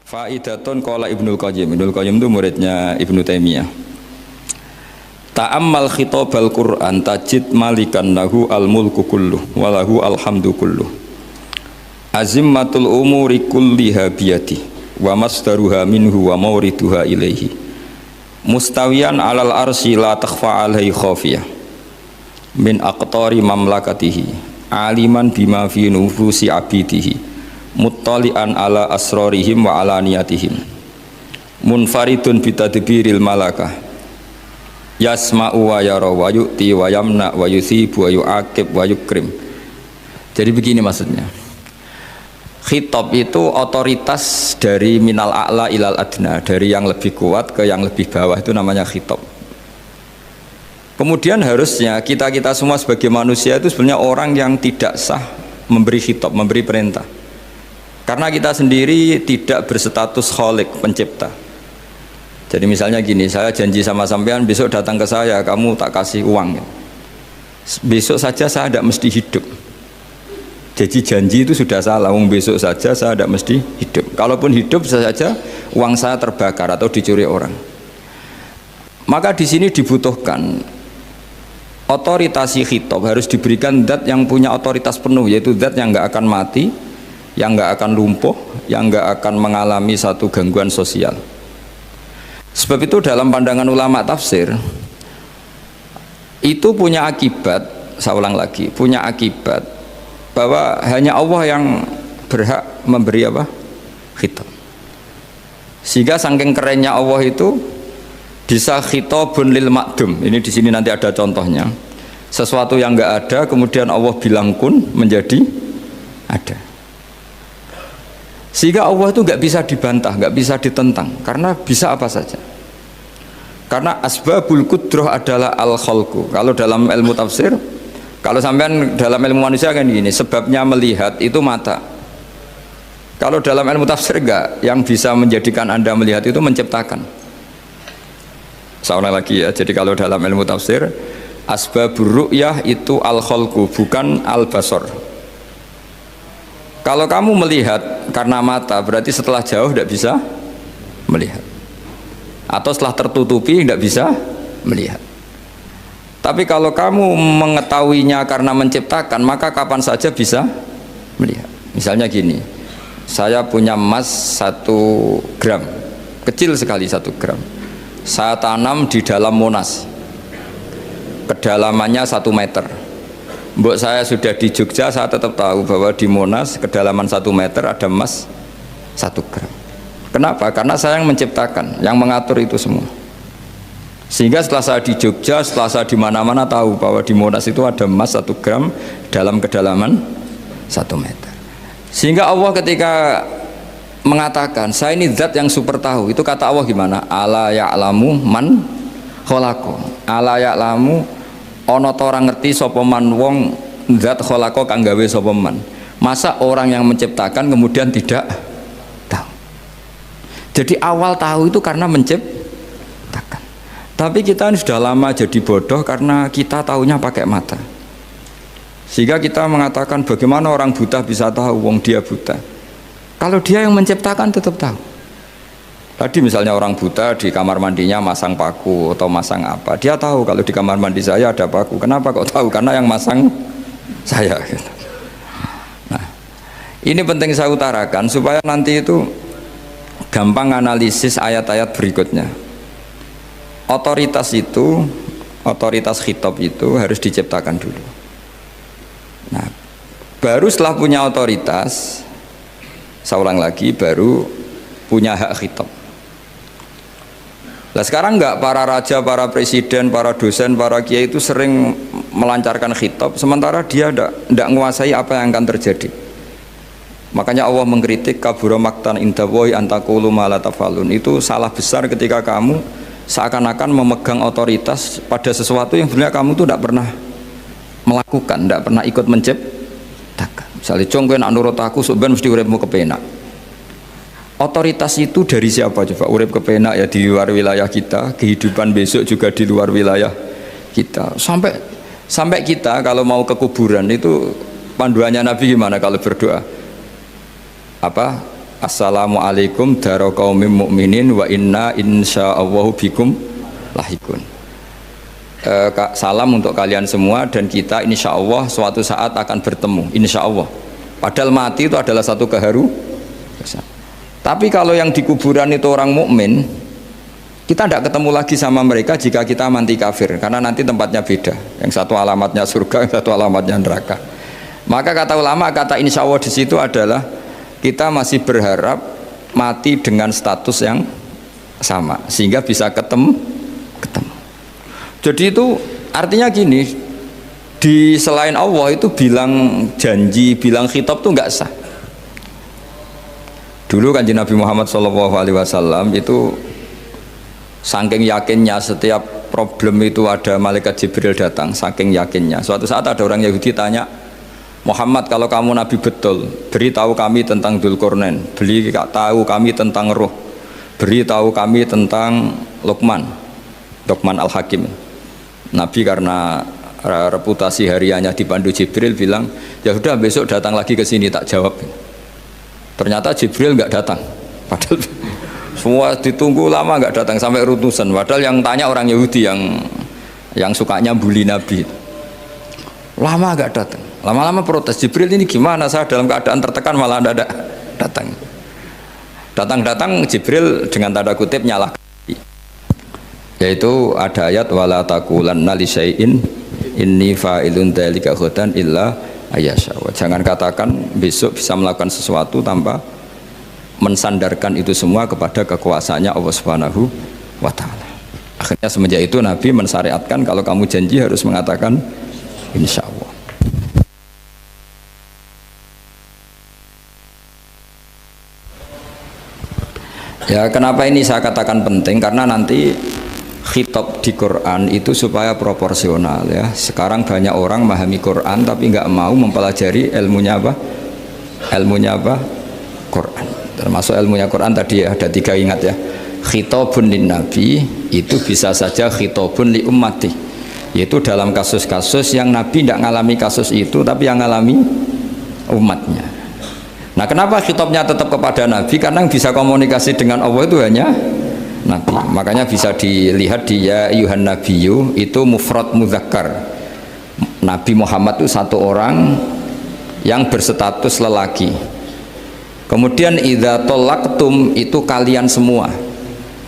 Faidatun qala Ibnul Qayyim. Ibnul Qayyim itu muridnya Ibnu Taimiyah. Ta'ammal khitabal Qur'an tajid malikan lahu al-mulku kulluh wa lahu alhamdu kulluh. Azimmatul umuri kulliha biyadi wa masdaruha minhu wa mawriduha ilaihi. Mustawiyan alal arsy la takhfa alaihi khafiyah. Min aqtari mamlakatihi aliman bima fi nufusi abidihi. Muttali'an ala asrarihim wa ala niyatihim munfaridun bitadbiril malakah yasma'u wa yara wa yu'ti wa yamna wa yuthibu wa yu'aqib wa yukrim. Jadi begini maksudnya, khitab itu otoritas dari minal a'la ilal adna, dari yang lebih kuat ke yang lebih bawah, itu namanya khitab. Kemudian harusnya kita semua sebagai manusia itu sebenarnya orang yang tidak sah memberi khitab, memberi perintah. Karena kita sendiri tidak berstatus khalik, pencipta. Jadi misalnya gini, saya janji sama sampean besok datang ke saya, kamu tak kasih uang. Besok saja saya tidak mesti hidup. Jadi janji itu sudah salah, besok saja saya tidak mesti hidup. Kalaupun hidup saja uang saya terbakar atau dicuri orang. Maka di sini dibutuhkan otoritas khitab, harus diberikan zat yang punya otoritas penuh, yaitu zat yang nggak akan mati, yang nggak akan lumpuh, yang nggak akan mengalami satu gangguan sosial. Sebab itu dalam pandangan ulama tafsir itu punya akibat, saya ulang lagi, punya akibat bahwa hanya Allah yang berhak memberi apa? Khitab. Sehingga saking kerennya Allah itu bisa khitabun lil ma'dum. Ini di sini nanti ada contohnya. Sesuatu yang nggak ada kemudian Allah bilang kun menjadi ada. Sehingga Allah itu nggak bisa dibantah, nggak bisa ditentang, karena bisa apa saja. Karena asbabul qudrah adalah al-khalqu. Kalau dalam ilmu tafsir, kalau sampean dalam ilmu manusia kan gini, sebabnya melihat itu mata. Kalau dalam ilmu tafsir enggak, yang bisa menjadikan Anda melihat itu menciptakan. Saya ulang lagi ya, jadi kalau dalam ilmu tafsir, asbabur ru'yah itu al-khalqu, bukan al-basar. Kalau kamu melihat karena mata, berarti setelah jauh tidak bisa melihat, atau setelah tertutupi tidak bisa melihat. Tapi kalau kamu mengetahuinya karena menciptakan, maka kapan saja bisa melihat. Misalnya gini, saya punya emas 1 gram, kecil sekali 1 gram, saya tanam di dalam Monas, kedalamannya 1 meter. Mbok saya sudah di Jogja, saya tetap tahu bahwa di Monas kedalaman 1 meter ada emas 1 gram. Kenapa? Karena saya yang menciptakan, yang mengatur itu semua. Sehingga setelah saya di Jogja, setelah saya di mana-mana tahu bahwa di Monas itu ada emas 1 gram dalam kedalaman 1 meter. Sehingga Allah ketika mengatakan saya ini zat yang super tahu, itu kata Allah gimana? Ala ya'lamu man khalaqo. Ala ya'lamu ana ta ora ngerti sapa man wong zat khalaqa kang gawe sapa man. Masa orang yang menciptakan kemudian tidak tahu? Jadi awal tahu itu karena menciptakan. Tapi kita ini sudah lama jadi bodoh karena kita tahunya pakai mata. Sehingga kita mengatakan bagaimana orang buta bisa tahu, wong dia buta. Kalau dia yang menciptakan tetap tahu. Tadi misalnya orang buta di kamar mandinya masang paku atau masang apa, dia tahu kalau di kamar mandi saya ada paku. Kenapa kok tahu? Karena yang masang saya. Nah, ini penting saya utarakan supaya nanti itu gampang analisis ayat-ayat berikutnya. Otoritas itu, otoritas khitab itu harus diciptakan dulu. Nah, baru setelah punya otoritas, saya ulang lagi, baru punya hak khitab. Nah sekarang enggak, para raja, para presiden, para dosen, para kiai itu sering melancarkan khitab, sementara dia enggak menguasai apa yang akan terjadi. Makanya Allah mengkritik kabura maktan indawahi antaqulu ma la tafalun. Itu salah besar ketika kamu seakan-akan memegang otoritas pada sesuatu yang sebenarnya kamu tuh enggak pernah melakukan, enggak pernah ikut menciptakan. Misalnya cong kowe nak nurut aku sebenarnya mesti uripmu kepenak. Otoritas itu dari siapa coba? Urip kepenak ya di luar wilayah kita, kehidupan besok juga di luar wilayah kita. Sampai kita kalau mau ke kuburan itu panduannya Nabi gimana kalau berdoa? Apa? Assalamualaikum daro qaumim mukminin wa inna insyaallahu bikum lahikun. Salam untuk kalian semua dan kita insya Allah suatu saat akan bertemu, insya Allah. Padahal mati itu adalah satu keharusan. Tapi kalau yang di kuburan itu orang mukmin, kita tidak ketemu lagi sama mereka jika kita mati kafir, karena nanti tempatnya beda. Yang satu alamatnya surga, yang satu alamatnya neraka. Maka kata ulama, kata insya Allah di situ adalah kita masih berharap mati dengan status yang sama, sehingga bisa ketemu. Jadi itu artinya gini, di selain Allah itu bilang janji, bilang khitab itu nggak sah. Dulu kan Nabi Muhammad SAW itu saking yakinnya setiap problem itu ada malaikat Jibril datang, saking yakinnya. Suatu saat ada orang Yahudi tanya, Muhammad kalau kamu Nabi betul, beritahu kami tentang Dzulqarnain, beritahu kami tentang Ruh, beritahu kami tentang Luqman Al-Hakim. Nabi karena reputasi hariannya dipandu Jibril bilang, ya sudah besok datang lagi ke sini tak jawab. Ternyata Jibril nggak datang, padahal semua ditunggu lama nggak datang sampai utusan. Padahal yang tanya orang Yahudi yang sukanya bully Nabi, lama nggak datang. Lama-lama protes, Jibril ini gimana, saya dalam keadaan tertekan malah tidak datang. Datang Jibril dengan tanda kutip nyalahkan, yaitu ada ayat wala taqulanna li syai'in inni fa'ilun dzalika ghadan illa ayasha. Jangan katakan besok bisa melakukan sesuatu tanpa mensandarkan itu semua kepada kekuasaannya Allah Subhanahu wa taala. Akhirnya semenjak itu Nabi mensyariatkan kalau kamu janji harus mengatakan insya Allah. Ya, kenapa ini saya katakan penting? Karena nanti khitab di Quran itu supaya proporsional ya. Sekarang banyak orang memahami Quran tapi nggak mau mempelajari ilmunya apa? Quran. Termasuk ilmunya Quran tadi ya, ada 3 ingat ya. Khitabun lin nabi itu bisa saja khitabun li ummati. Yaitu dalam kasus-kasus yang Nabi tidak ngalami kasus itu tapi yang ngalami umatnya. Nah, kenapa khitabnya tetap kepada Nabi? Karena yang bisa komunikasi dengan Allah itu hanya Nabi. Makanya bisa dilihat di ya ayyuhan nabiyyu itu mufrad mudzakkar. Nabi Muhammad itu satu orang yang berstatus lelaki. Kemudian idza talaqtum itu kalian semua.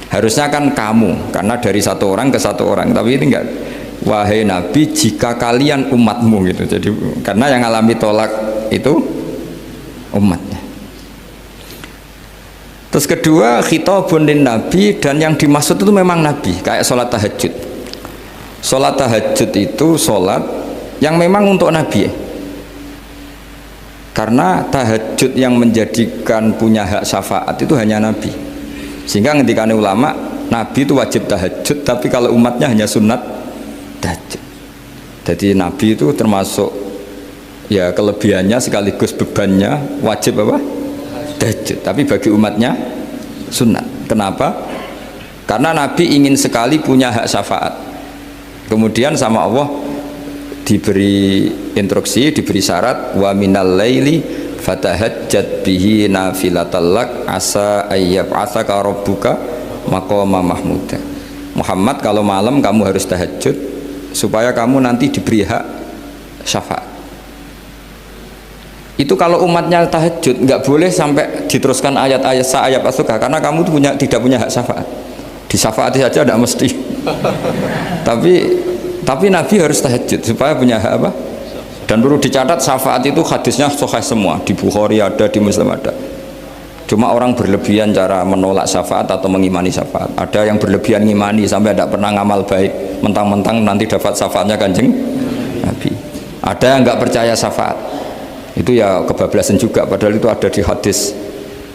Harusnya kan kamu, karena dari satu orang ke satu orang. Tapi ini enggak. Wahai Nabi, jika kalian umatmu gitu. Jadi karena yang alami tolak itu umatnya. Terus kedua khitabun lin nabi, dan yang dimaksud itu memang Nabi, kayak sholat tahajud. Sholat tahajud itu sholat yang memang untuk Nabi. Karena tahajud yang menjadikan punya hak syafaat itu hanya Nabi. Sehingga ngendikane ulama, Nabi itu wajib tahajud, tapi kalau umatnya hanya sunat tahajud. Jadi Nabi itu termasuk ya kelebihannya sekaligus bebannya wajib apa? Tahajud. Tapi bagi umatnya sunat. Kenapa? Karena Nabi ingin sekali punya hak syafaat. Kemudian sama Allah diberi instruksi, diberi syarat wa minal laili fatahajjat bihi nafilatallak asa ayyab'atsaka rabbuka maqama mahmuda. Muhammad, kalau malam kamu harus tahajud supaya kamu nanti diberi hak syafaat. Itu kalau umatnya tahajud nggak boleh sampai diteruskan ayat-ayat sa'ayat asuka, karena kamu tidak punya hak syafaat. Disyafaati saja tidak mesti. tapi Nabi harus tahajud supaya punya hak apa? Dan perlu dicatat syafaat itu hadisnya sahih semua, di Bukhari ada, di Muslim ada. Cuma orang berlebihan cara menolak syafaat atau mengimani syafaat. Ada yang berlebihan ngimani sampai tidak pernah ngamal baik, mentang-mentang nanti dapat syafaatnya Kanjeng Nabi. Ada yang nggak percaya syafaat. Itu ya kebablasan juga, padahal itu ada di hadis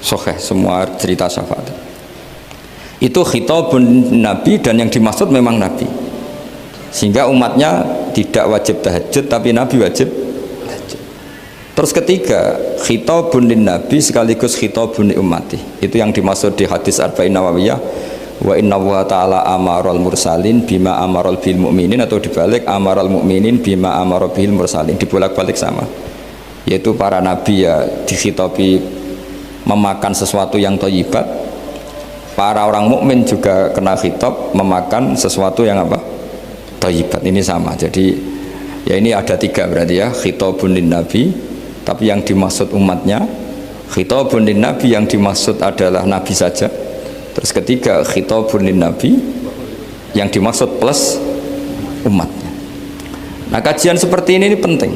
sahih semua cerita syafaat. Itu khitabun Nabi, dan yang dimaksud memang Nabi. Sehingga umatnya tidak wajib tahajud tapi Nabi wajib tahajud. Terus ketiga, khitabun lin Nabi sekaligus khitabun li ummati. Itu yang dimaksud di hadis Arba'in Nawawiyah, wa inna wa ta'ala amaral mursalin bima amaral bil mu'minin, atau dibalik amaral mu'minin bima amaral bil mursalin, dibolak-balik sama. Yaitu para nabi ya dikhitabi memakan sesuatu yang thayyibat, para orang mukmin juga kena khitab memakan sesuatu yang apa? Thayyibat. Ini sama. Jadi ya ini ada 3 berarti ya, khitabun lin nabi, tapi yang dimaksud umatnya, khitabun lin nabi yang dimaksud adalah nabi saja. Terus ketiga, khitabun lin nabi yang dimaksud plus umatnya. Nah, kajian seperti ini penting.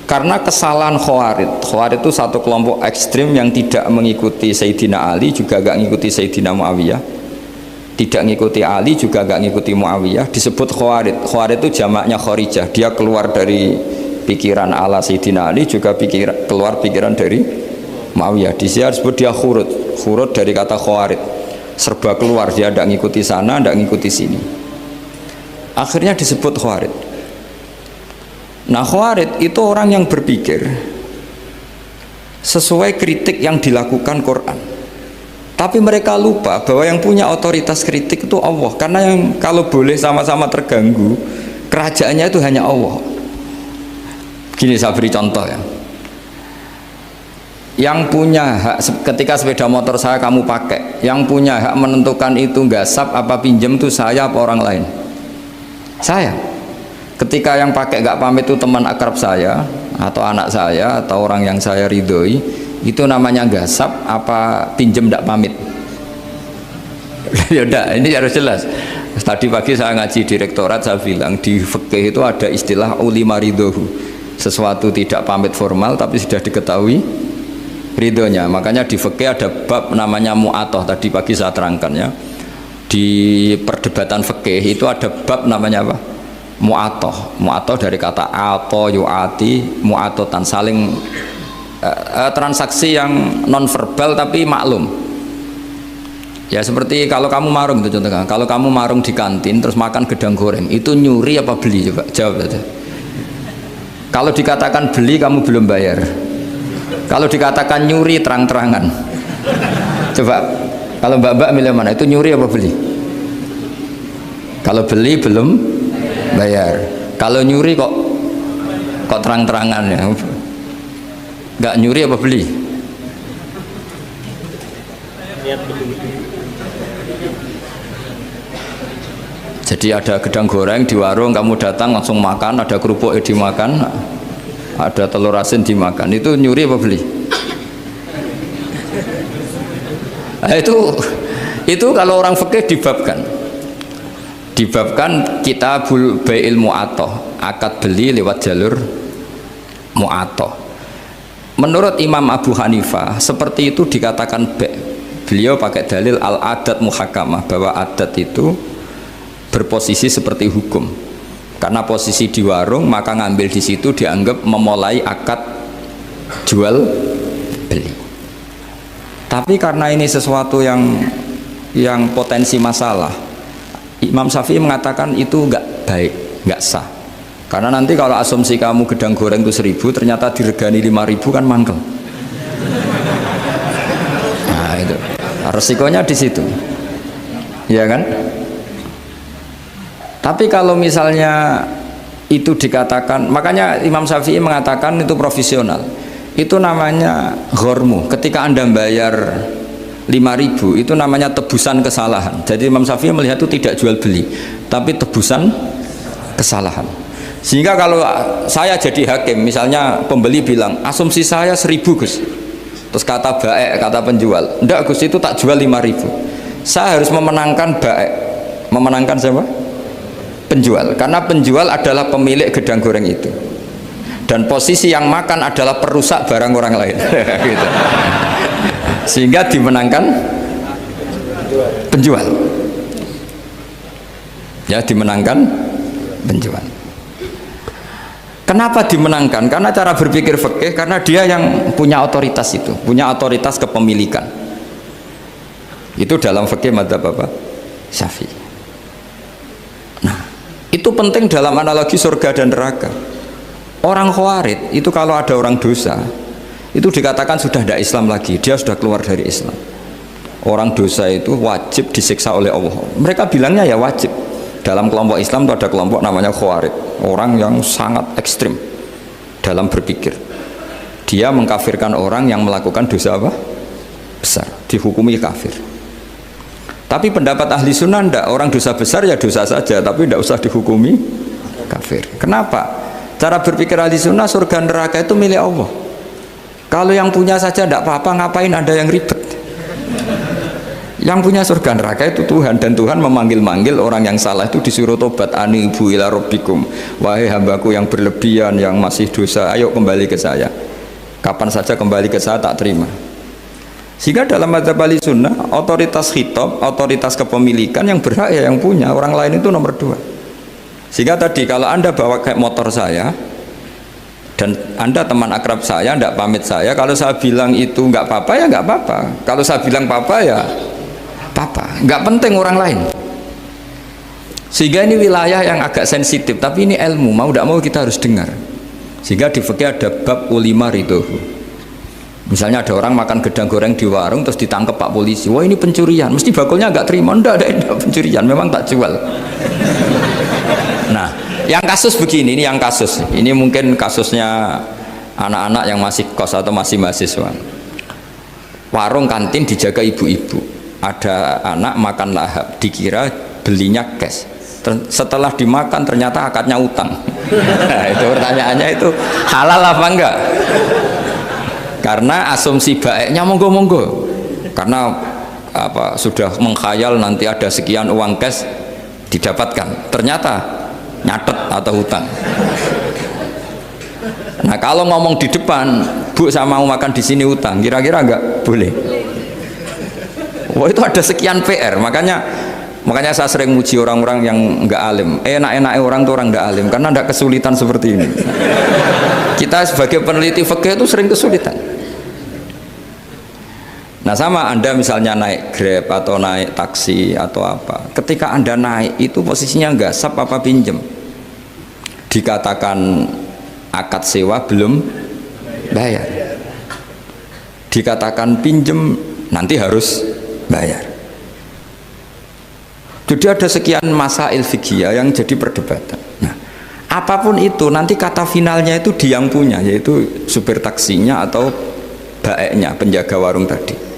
Karena kesalahan Khawarij itu satu kelompok ekstrim yang tidak mengikuti Sayyidina Ali, juga gak ngikuti Sayyidina Muawiyah, tidak ngikuti Ali, juga gak ngikuti Muawiyah, disebut Khawarij. Khawarij itu jamaknya Kharijah, dia keluar dari pikiran ala Sayyidina Ali, juga keluar pikiran dari Muawiyah. Di sini disebut dia khurut dari kata Khawarij, serba keluar, dia tidak ngikuti sana, tidak ngikuti sini, akhirnya disebut Khawarij. Nah, Khawarij itu orang yang berpikir sesuai kritik yang dilakukan Quran, tapi mereka lupa bahwa yang punya otoritas kritik itu Allah. Karena yang kalau boleh sama-sama terganggu, kerajaannya itu hanya Allah. Gini, saya beri contoh ya. Yang punya hak ketika sepeda motor saya kamu pakai, yang punya hak menentukan itu gasap apa pinjam itu saya apa orang lain? Saya. Ketika yang pakai gak pamit itu teman akrab saya atau anak saya atau orang yang saya ridhoi, itu namanya gasap apa pinjem gak pamit? Ya udah, ini harus jelas. Tadi pagi saya ngaji direktorat, saya bilang di fikih itu ada istilah ulima ridhohu, sesuatu tidak pamit formal tapi sudah diketahui ridhonya. Makanya di fikih ada bab namanya mu'atoh, tadi pagi saya terangkan ya. Di perdebatan fikih itu ada bab namanya apa? Mu'atoh. Mu'atoh dari kata ato yu'ati, mu'atotan, saling transaksi yang non verbal tapi maklum. Ya seperti kalau kamu marung itu contohnya, kalau kamu marung di kantin terus makan gedang goreng, itu nyuri apa beli? Coba jawab saja. Kalau dikatakan beli kamu belum bayar, kalau dikatakan nyuri terang-terangan. Coba kalau mbak-mbak milih mana, itu nyuri apa beli? Kalau beli belum bayar, kalau nyuri kok terang-terangan ya. Nggak nyuri apa beli? Jadi ada gedang goreng di warung, kamu datang langsung makan, ada kerupuk dimakan, ada telur asin dimakan, itu nyuri apa beli? Nah, itu kalau orang fikih dibabkan kitabul bai'il mu'atoh, akad beli lewat jalur mu'atoh. Menurut Imam Abu Hanifah seperti itu dikatakan beliau pakai dalil al-adat muhakamah, bahwa adat itu berposisi seperti hukum. Karena posisi di warung, maka ngambil di situ dianggap memulai akad jual beli. Tapi karena ini sesuatu yang potensi masalah, Imam Syafi'i mengatakan itu enggak baik, enggak sah. Karena nanti kalau asumsi kamu gedang goreng itu 1.000, ternyata diregani 5.000 kan mangkel. Nah itu resikonya di situ, ya kan? Tapi kalau misalnya itu dikatakan, makanya Imam Syafi'i mengatakan itu profesional. Itu namanya ghormu. Ketika Anda bayar 5.000 itu namanya tebusan kesalahan. Jadi Imam Syafi'i melihat itu tidak jual beli, tapi tebusan kesalahan. Sehingga kalau saya jadi hakim, misalnya pembeli bilang asumsi saya 1.000 Gus, terus kata baik, kata penjual enggak Gus itu tak jual 5.000, saya harus memenangkan baik. Memenangkan siapa? Penjual. Karena penjual adalah pemilik gedang goreng itu, dan posisi yang makan adalah perusak barang orang lain. Gitu. Sehingga dimenangkan penjual, ya dimenangkan penjual. Kenapa dimenangkan? Karena cara berpikir fikih, karena dia yang punya otoritas itu, punya otoritas kepemilikan. Itu dalam fikih madzhab apa? Syafi'i. Nah, itu penting dalam analogi surga dan neraka. Orang Khawarij itu kalau ada orang dosa, itu dikatakan sudah tidak Islam lagi, dia sudah keluar dari Islam. Orang dosa itu wajib disiksa oleh Allah. Mereka bilangnya ya wajib. Dalam kelompok Islam itu ada kelompok namanya Khawarij, orang yang sangat ekstrim dalam berpikir. dia mengkafirkan orang yang melakukan dosa apa? Besar, dihukumi kafir. Tapi pendapat ahli sunnah enggak, orang dosa besar ya dosa saja, tapi enggak usah dihukumi kafir. Kenapa? Cara berpikir ahli sunnah, surga neraka itu milik Allah. Kalau yang punya saja enggak apa-apa, ngapain ada yang ribet? Yang punya surga neraka itu Tuhan, dan Tuhan memanggil-manggil orang yang salah itu disuruh tobat, anibu ila rabbikum, wahai hambaku yang berlebihan, yang masih dosa, ayo kembali ke saya. Kapan saja kembali ke saya tak terima. Sehingga dalam mazhab ahli sunnah, otoritas khitab, otoritas kepemilikan yang berhak ya yang punya, orang lain itu nomor 2. Sehingga tadi kalau Anda bawa kayak motor saya dan Anda teman akrab saya, tidak pamit saya, kalau saya bilang itu nggak apa-apa ya nggak apa-apa, kalau saya bilang apa-apa ya apa-apa, nggak penting orang lain. Sehingga ini wilayah yang agak sensitif, tapi ini ilmu, mau tidak mau kita harus dengar. Sehingga di fikih ada bab ulima ridhohu. Misalnya ada orang makan gedang goreng di warung terus ditangkap Pak polisi, wah ini pencurian, mesti bakulnya nggak terima, enggak pencurian, memang tak jual. Nah, yang kasus begini, ini yang kasus, ini mungkin kasusnya anak-anak yang masih kos atau masih mahasiswa. Warung kantin dijaga ibu-ibu, ada anak makan lahap, dikira belinya cash, setelah dimakan ternyata akadnya utang. Nah, itu pertanyaannya itu halal apa enggak? Karena asumsi baiknya monggo-monggo, karena apa, sudah mengkhayal nanti ada sekian uang cash didapatkan, ternyata nyatet atau hutang. Nah kalau ngomong di depan, Bu saya mau makan di sini hutang, kira-kira enggak boleh. Wah itu ada sekian PR, makanya saya sering muji orang-orang yang enggak alim. Enak-enak orang tuh orang enggak alim karena enggak kesulitan seperti ini. Kita sebagai peneliti fikih itu sering kesulitan. Nah sama Anda misalnya naik Grab atau naik taksi atau apa, ketika Anda naik itu posisinya gasap apa pinjem, dikatakan akad sewa belum bayar, dikatakan pinjem nanti harus bayar. Jadi ada sekian masail fikih yang jadi perdebatan. Nah, apapun itu nanti kata finalnya itu dia yang punya, yaitu supir taksinya atau baeknya, penjaga warung tadi.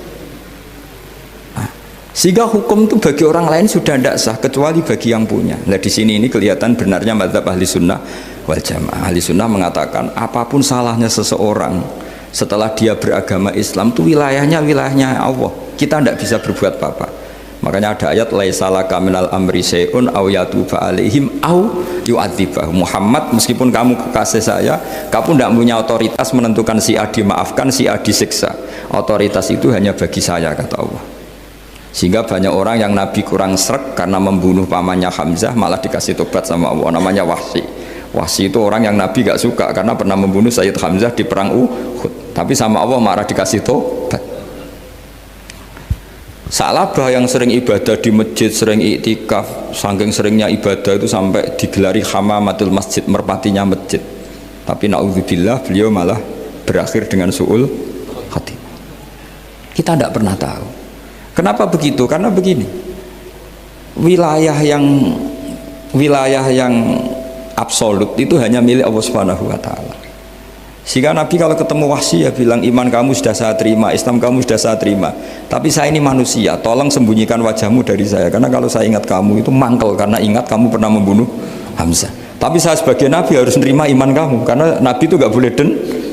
Sehingga hukum itu bagi orang lain sudah tidak sah kecuali bagi yang punya. Nah di sini ini kelihatan benarnya mazhab ahli sunnah wal jamaah. Ahli sunnah mengatakan apapun salahnya seseorang setelah dia beragama Islam itu wilayahnya Allah. Kita tidak bisa berbuat apa-apa. Makanya ada ayat laisa laka minal amri syai'un aw yatuba alaihim aw yu'adzibah. Muhammad, meskipun kamu kekasih saya, kamu tidak punya otoritas menentukan si A dimaafkan, si A disiksa. Otoritas itu hanya bagi saya, kata Allah. Sehingga banyak orang yang Nabi kurang srek karena membunuh pamannya Hamzah malah dikasih tobat sama Allah, namanya Wahsy. Wahsy itu orang yang Nabi gak suka karena pernah membunuh Sayyid Hamzah di perang Uhud, tapi sama Allah marah dikasih tobat. Sa'labah yang sering ibadah di masjid, sering iktikaf, saking seringnya ibadah itu sampai digelari hamamatul masjid, merpatinya masjid. Tapi na'udzubillah beliau malah berakhir dengan su'ul khatimah. Kita tidak pernah tahu. Kenapa begitu? Karena begini, wilayah yang absolut itu hanya milik Allah Subhanahu wa Ta'ala. Sehingga Nabi kalau ketemu Wahsy ya bilang, iman kamu sudah saya terima, Islam kamu sudah saya terima, tapi saya ini manusia, tolong sembunyikan wajahmu dari saya, karena kalau saya ingat kamu itu mangkel, karena ingat kamu pernah membunuh Hamzah. Tapi saya sebagai Nabi harus menerima iman kamu, karena Nabi itu gak boleh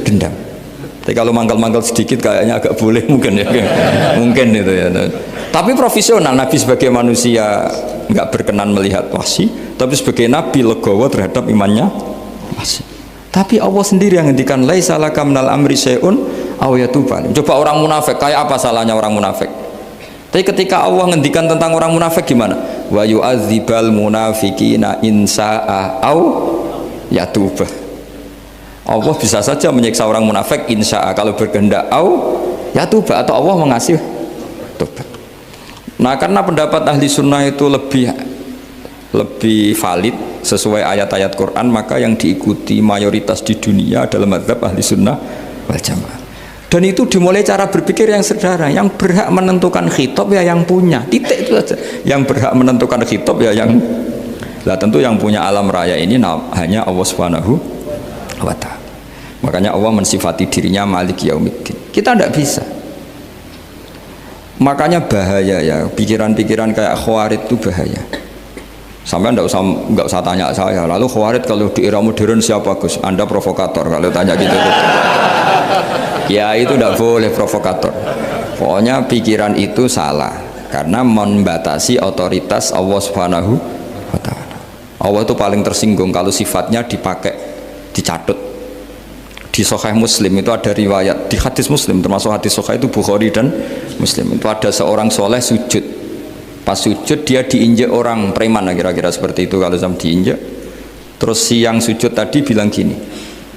dendam. Tapi kalau mangkal-mangkal sedikit kayaknya agak boleh mungkin ya, mungkin itu ya. Tapi profesional, Nabi sebagai manusia nggak berkenan melihat Wahsy, tapi sebagai Nabi legowo terhadap imannya Wahsy. Tapi Allah sendiri yang ngendikan laisa laka minal amri syai'un aw yatuba. Coba orang munafik, kayak apa salahnya orang munafik? Tapi ketika Allah ngendikan tentang orang munafik gimana? Wa yu'adzibal munafiqina in sa'a aw yatuba. Allah bisa saja menyiksa orang munafik insya'a kalau berkehendak ya tuba, atau Allah mengasih tobat. Nah karena pendapat ahli sunnah itu lebih valid sesuai ayat-ayat Quran, maka yang diikuti mayoritas di dunia adalah mazhab ahli sunnah wal jamaah. Dan itu dimulai cara berpikir yang sederhana, yang berhak menentukan khitab ya yang punya, titik itu saja. Yang berhak menentukan khitab ya yang, lah tentu yang punya alam raya ini hanya Allah Subhanahu wa Ta'ala. Makanya Allah mensifati dirinya Malik Yaumiddin. Kita tidak bisa. Makanya bahaya ya, pikiran-pikiran kayak Khawarij itu bahaya. Sampai nggak usah tanya saya. Lalu Khawarij kalau di era modern siapa Gus? Anda provokator kalau tanya gitu. Ya itu tidak boleh provokator. Pokoknya pikiran itu salah karena membatasi otoritas Allah Subhanahu wa Ta'ala. Allah itu paling tersinggung kalau sifatnya dipakai, dicatut. Di Sahih Muslim itu ada riwayat, di hadis Muslim termasuk hadis Sahih itu Bukhari dan Muslim, itu ada seorang soleh sujud, pas sujud dia diinjek orang preman, kira-kira seperti itu kalau sama diinjek. Terus si yang sujud tadi bilang gini,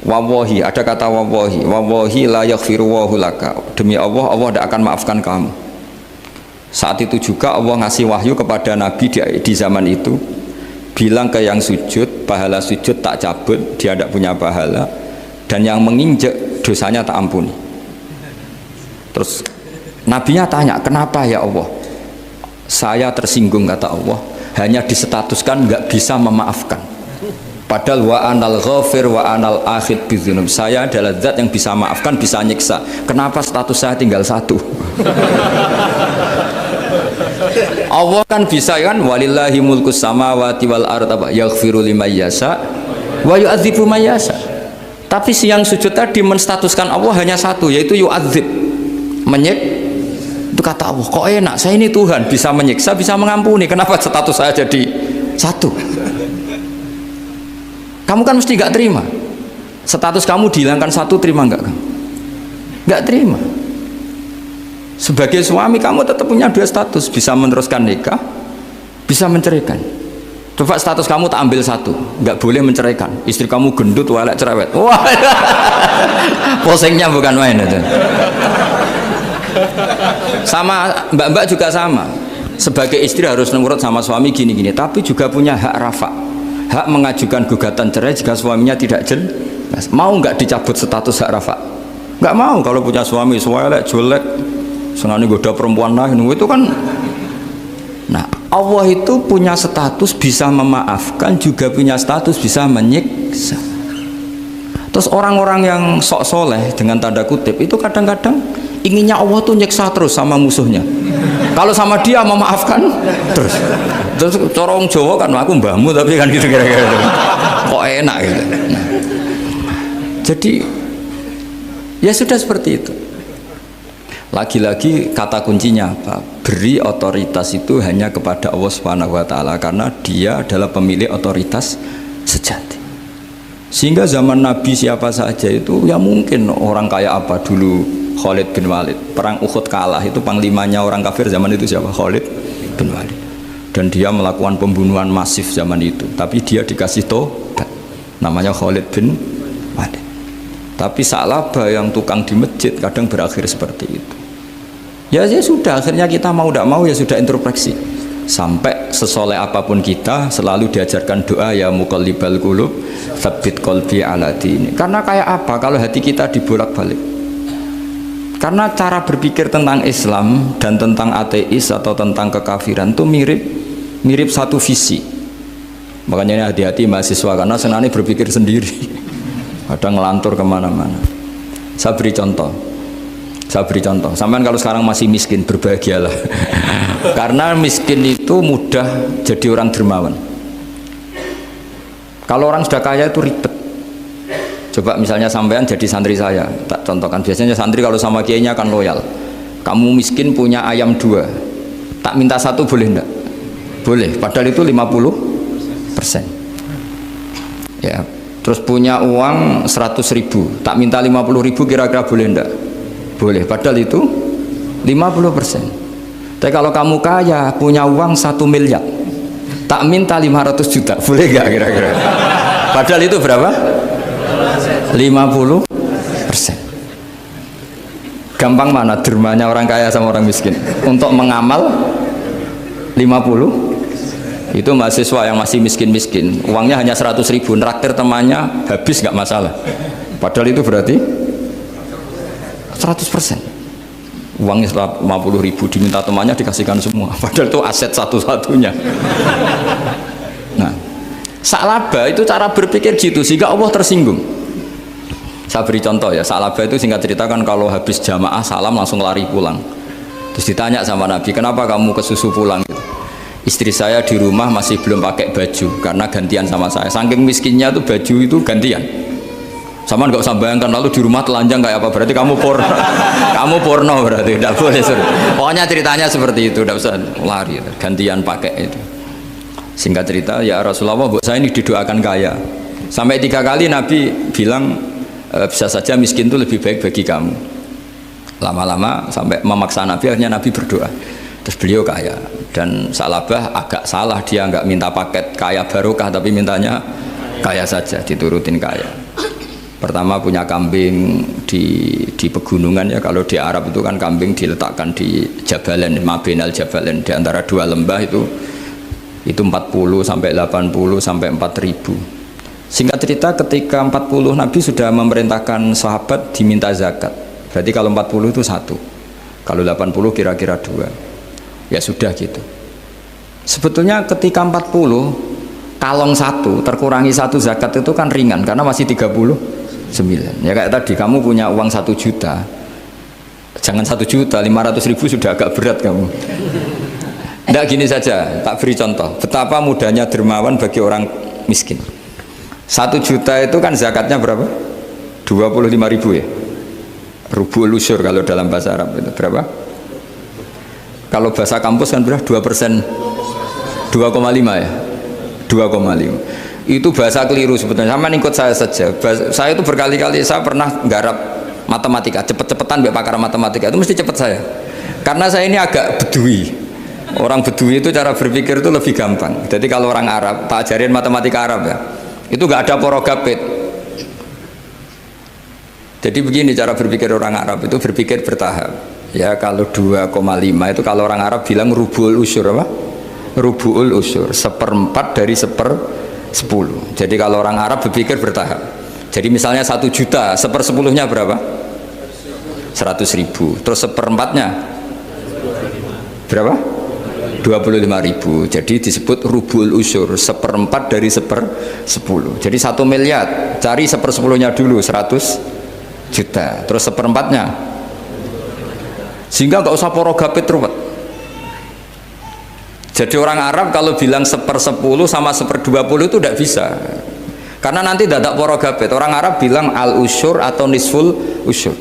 wawahi, ada kata wawahi, wawahi la yaghfiru wahu laka, demi Allah, Allah tidak akan maafkan kamu. Saat itu juga Allah ngasih wahyu kepada Nabi di zaman itu, bilang ke yang sujud, pahala sujud tak cabut, dia tidak punya pahala, dan yang menginjek dosanya tak ampuni. Terus Nabinya tanya, kenapa ya Allah? Saya tersinggung, kata Allah, hanya disetatuskan nggak bisa memaafkan. Padahal wa anal ghafir wa anal akhid bidzunub, saya adalah zat yang bisa maafkan, bisa nyiksa. Kenapa status saya tinggal satu? Allah kan bisa kan, walillahi mulkus samawati wal ardh yaghfiru liman yasha wa yu'adzibu man yasha. Tapi si yang sujud tadi menstatuskan Allah hanya satu, yaitu yu'adzib, menyik. Itu kata Allah, kok enak, saya ini Tuhan, bisa menyiksa, bisa mengampuni, kenapa status saya jadi satu? Kamu kan mesti gak terima. Status kamu dihilangkan satu, terima gak kamu? Gak terima. Sebagai suami kamu tetap punya dua status, bisa meneruskan nikah, bisa menceraikan. Coba status kamu tak ambil satu, nggak boleh menceraikan. Istri kamu gendut, walek, cerewet. Wah, posengnya bukan main itu. Sama mbak-mbak juga sama. Sebagai istri harus nurut sama suami gini-gini, tapi juga punya hak rafa, hak mengajukan gugatan cerai jika suaminya tidak jelas. Mau nggak dicabut status hak rafa? Nggak mau. Kalau punya suami walek, jelek, senang goda perempuan lain, itu kan. Nah, Allah itu punya status bisa memaafkan, juga punya status bisa menyiksa. Terus orang-orang yang sok soleh dengan tanda kutip itu kadang-kadang inginnya Allah tuh nyiksa terus sama musuhnya. Kalau sama dia memaafkan terus. Terus corong Jawa kan, aku mbahmu tapi kan gitu kira-kira. Kok enak gitu. Nah, jadi ya sudah seperti itu. Lagi-lagi kata kuncinya apa? Beri otoritas itu hanya kepada Allah Subhanahu wa Ta'ala, karena dia adalah pemilik otoritas sejati. Sehingga zaman Nabi siapa saja itu ya mungkin orang kayak apa dulu, Khalid bin Walid, perang Uhud kalah, itu panglimanya orang kafir zaman itu siapa? Khalid bin Walid. Dan dia melakukan pembunuhan masif zaman itu, tapi dia dikasih tobat, namanya Khalid bin Walid. Tapi Sa'labah yang tukang di masjid kadang berakhir seperti itu. Ya sudah, akhirnya kita mau tidak mau ya sudah introspeksi. Sampai sesoleh apapun kita selalu diajarkan doa, ya muqallibal qulub tsabbit qalbi ala dini. Karena kayak apa kalau hati kita dibolak-balik? Karena cara berpikir tentang Islam dan tentang ateis atau tentang kekafiran itu mirip satu visi. Makanya ini hati-hati mahasiswa, karena senangnya berpikir sendiri. Ada ngelantur kemana-mana. Saya beri contoh. Sampai kalau sekarang masih miskin, berbahagialah. Karena miskin itu mudah jadi orang dermawan. Kalau orang sudah kaya itu ribet. Coba misalnya sampean jadi santri saya, tak contohkan. Biasanya santri kalau sama kiainya akan loyal. Kamu miskin punya ayam 2, tak minta 1 boleh enggak? Boleh, padahal itu 50%. Ya. Terus punya uang 100.000, tak minta 50.000, kira-kira boleh enggak? Boleh, padahal itu 50%. Tapi kalau kamu kaya, punya uang 1 miliar, tak minta 500 juta, boleh enggak kira-kira? Padahal itu berapa? 50%. Gampang mana dermanya orang kaya sama orang miskin? Untuk mengamal 50. Itu mahasiswa yang masih miskin-miskin, uangnya hanya 100.000, neraktir temannya habis nggak masalah. Padahal itu berarti 100%. Uangnya 50.000 diminta temannya dikasihkan semua. Padahal itu aset satu-satunya. Nah, Sa'labah itu cara berpikir gitu sehingga Allah tersinggung. Saya beri contoh ya, Sa'labah itu singkat cerita kan kalau habis jamaah salam langsung lari pulang. Terus ditanya sama Nabi, kenapa kamu kesusu pulang gitu? Istri saya di rumah masih belum pakai baju karena gantian sama saya. Saking miskinnya tuh baju itu gantian. Sama nggak usah bayangkan lalu di rumah telanjang kayak apa, berarti kamu porno. Kamu porno berarti, tidak boleh. Pokoknya ceritanya seperti itu, tidak usah lari, gantian pakai itu. Singkat cerita, ya Rasulullah, bu saya ini didoakan kaya. Sampai 3 kali Nabi bilang bisa saja miskin itu lebih baik bagi kamu. Lama-lama sampai memaksa Nabi, akhirnya Nabi berdoa. Terus beliau kaya. Dan Sa'labah agak salah, dia nggak minta paket kaya barokah, tapi mintanya kaya saja, diturutin kaya. Pertama punya kambing di pegunungan ya, kalau di Arab itu kan kambing diletakkan di Jabalen, Mabinal Jabalen, di antara 2 lembah itu 40 sampai 80 sampai 4000. Singkat cerita ketika 40 Nabi sudah memerintahkan sahabat diminta zakat. Berarti kalau 40 itu 1, kalau 80 kira-kira 2. Ya sudah gitu. Sebetulnya ketika 40 kalong 1 terkurangi 1 zakat itu kan ringan karena masih 39. Ya kayak tadi kamu punya uang 1 juta, jangan 1 juta 500.000 sudah agak berat kamu. Tidak, gini saja, tak beri contoh betapa mudahnya dermawan bagi orang miskin. 1 juta itu kan zakatnya berapa? 25.000 ya. Rubul usyur kalau dalam bahasa Arab itu berapa? Kalau bahasa kampus kan berapa? 2%, 2,5 ya, 2,5. Itu bahasa keliru sebetulnya. Sama ikut saya saja. Saya itu berkali-kali saya pernah nggarap matematika, cepet-cepetan mbak pakar matematika itu mesti cepet saya. Karena saya ini agak bedui. Orang bedui itu cara berpikir itu lebih gampang. Jadi kalau orang Arab, tak ajarin matematika Arab ya, itu nggak ada porogapit. Jadi begini cara berpikir orang Arab itu berpikir bertahap. Ya kalau 2,5 itu kalau orang Arab bilang rubul usyur apa? Rubul usyur, 1/4 dari 1/10. Jadi kalau orang Arab berpikir bertahap. Jadi misalnya 1 juta, 1/10-nya berapa? 100.000. Terus 1/4-nya berapa? 25.000. Jadi disebut rubul usyur, 1/4 dari 1/10. Jadi 1 miliar, cari 1/10-nya dulu 100 juta. Terus 1/4-nya, sehingga nggak usah porogapit ruwet. Jadi orang Arab kalau bilang 1/10 sama 1/20 itu tidak bisa, karena nanti dadak porogapit. Orang Arab bilang al usyur atau nisful usyur.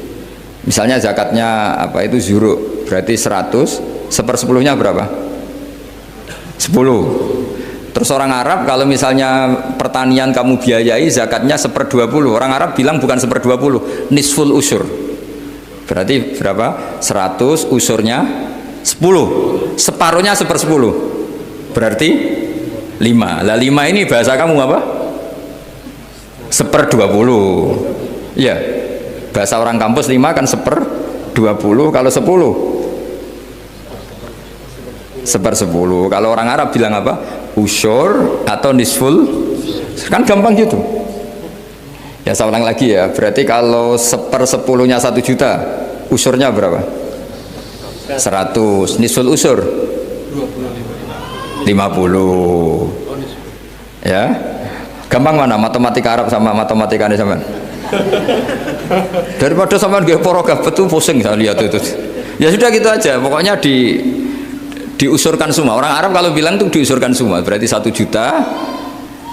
Misalnya zakatnya apa itu zuruk, berarti 100, 1/10-nya berapa? 10. Terus orang Arab kalau misalnya pertanian kamu biayai zakatnya 1/20, orang Arab bilang bukan 1/20, nisful usyur. Berarti berapa? 100, usurnya 10, separuhnya 1/10, berarti 5. Lah 5 ini bahasa kamu apa? 1/20. Ya, bahasa orang kampus 5 kan 1/20. Kalau 10 1/10. Kalau orang Arab bilang apa? Usyur atau nisful. Kan gampang gitu. Ya saya ulang lagi ya, berarti kalau 1/10-nya 1 juta, usurnya berapa? 100. Nisful usur 50. Ya, gampang mana matematika Arab sama matematika ini sama? Daripada sama gak porogaf itu pusing saya lihat itu. Ya sudah gitu aja, pokoknya diusurkan semua. Orang Arab kalau bilang tuh diusurkan semua, berarti 1 juta.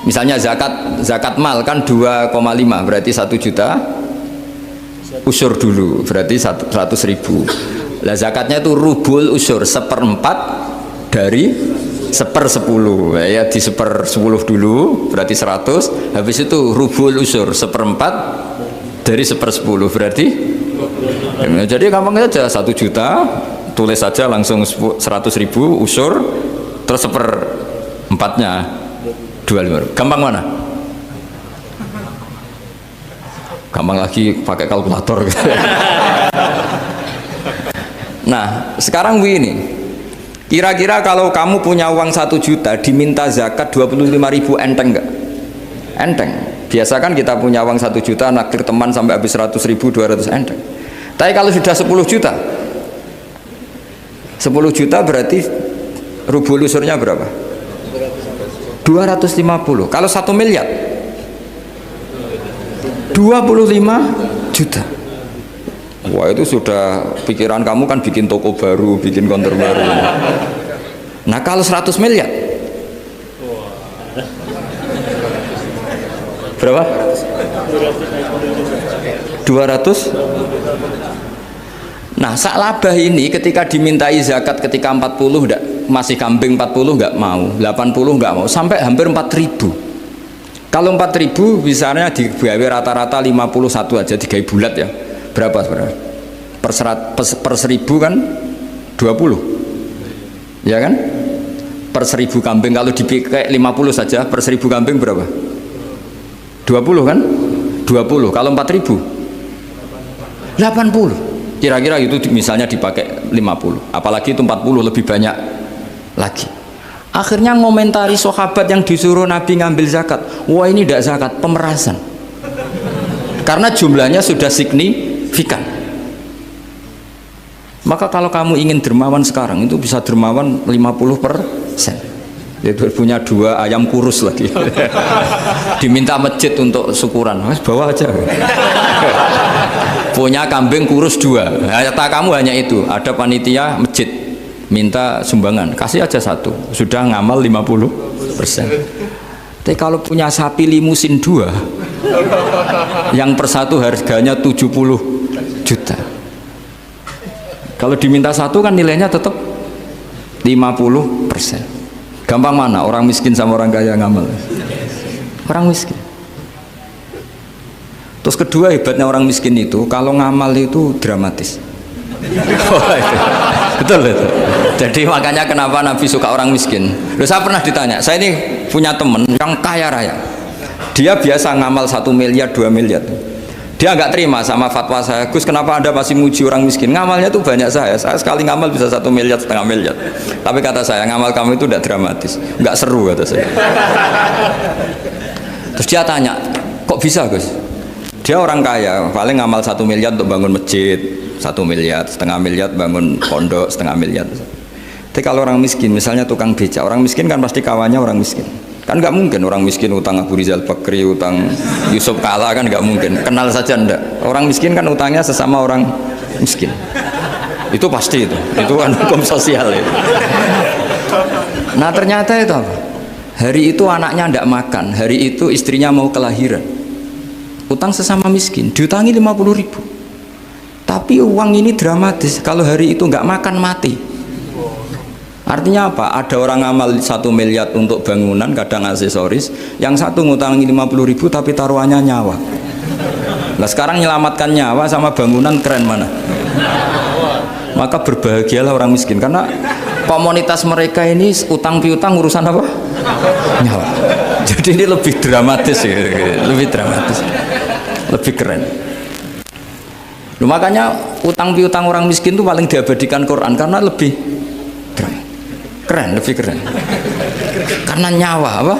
Misalnya zakat mal kan 2,5, berarti 1 juta usur dulu, berarti 100.000. Lah zakatnya itu rubul usur, 1/4 dari 1/10. Ya di 1/10 dulu, berarti 100. Habis itu rubul usur, 1/4 dari 1/10, berarti ya, jadi gampang saja. 1 juta tulis saja langsung 100.000 usur, terus 1/4-nya 25. Gampang mana? Gampang lagi pakai kalkulator. Nah sekarang begini, kira-kira kalau kamu punya uang 1 juta diminta zakat 25.000, enteng nggak? Enteng. Biasa kan kita punya uang 1 juta naktir teman sampai habis 100.000, 200, enteng. Tapi kalau sudah 10 juta 10 juta berarti rubul usurnya berapa? 250. Kalau 1 miliar 25 juta. Wah, itu sudah pikiran kamu kan bikin toko baru, bikin konter baru. Nah, kalau 100 miliar berapa? 200. Nah, sak labah ini ketika dimintai zakat ketika 40 enggak, masih kambing 40 enggak mau, 80 enggak mau, sampai hampir 4.000. Kalau 4.000 misalnya digawe rata-rata 51 aja, digawe bulat ya. Berapa sebenarnya? Per 1.000 kan 20. Ya kan? Per 1.000 kambing kalau dipakai 50 saja, per 1.000 kambing berapa? 20 kan? 20. Kalau 4.000 80. Kira-kira itu misalnya dipakai 50, apalagi itu 40 lebih banyak lagi. Akhirnya ngomentari sahabat yang disuruh Nabi ngambil zakat, wah ini tidak zakat, pemerasan, karena jumlahnya sudah signifikan. Maka kalau kamu ingin dermawan sekarang, itu bisa dermawan 50%. Itu punya 2 ayam kurus lagi. Diminta masjid untuk syukuran, mas bawa aja. Punya kambing kurus 2, kata kamu hanya itu, ada panitia masjid minta sumbangan, kasih aja 1, sudah ngamal 50%. Tapi kalau punya sapi limusin 2 yang per 1 harganya 70 juta, kalau diminta 1 kan nilainya tetap 50%. Gampang mana orang miskin sama orang kaya ngamal? Orang miskin. Terus kedua, hebatnya orang miskin itu kalau ngamal itu dramatis. Betul itu. Jadi makanya kenapa Nabi suka orang miskin. Loh, saya pernah ditanya, saya ini punya teman yang kaya raya, dia biasa ngamal 1 miliar 2 miliar. Dia nggak terima sama fatwa saya, Gus kenapa Anda masih muji orang miskin? Ngamalnya tuh banyak, saya sekali ngamal bisa 1 miliar, setengah miliar. Tapi kata saya, ngamal kamu itu tidak dramatis, nggak seru kata saya. Terus dia tanya, kok bisa Gus? Dia orang kaya, paling ngamal 1 miliar untuk bangun masjid, 1 miliar, setengah miliar bangun pondok, setengah miliar. Tapi kalau orang miskin, misalnya tukang beca, orang miskin kan pasti kawannya orang miskin. Kan nggak mungkin orang miskin utang Abu Rizal Bakri, utang Yusuf Kala, kan nggak mungkin. Kenal saja ndak. Orang miskin kan utangnya sesama orang miskin. Itu pasti itu kan hukum sosial itu. Nah ternyata itu apa? Hari itu anaknya ndak makan, hari itu istrinya mau kelahiran. Utang sesama miskin, diutangi 50.000. Tapi uang ini dramatis, kalau hari itu nggak makan mati. Artinya apa? Ada orang amal 1 miliar untuk bangunan, kadang aksesoris, yang satu ngutangi 50.000 tapi taruhannya nyawa. Nah sekarang menyelamatkan nyawa sama bangunan keren mana? Maka berbahagialah orang miskin, karena komunitas mereka ini utang piutang urusan apa? Nyawa. Jadi ini lebih dramatis ya, lebih dramatis, lebih keren. Loh, makanya utang piutang orang miskin itu paling diabadikan Quran karena lebih keren, lebih keren. Karena nyawa apa?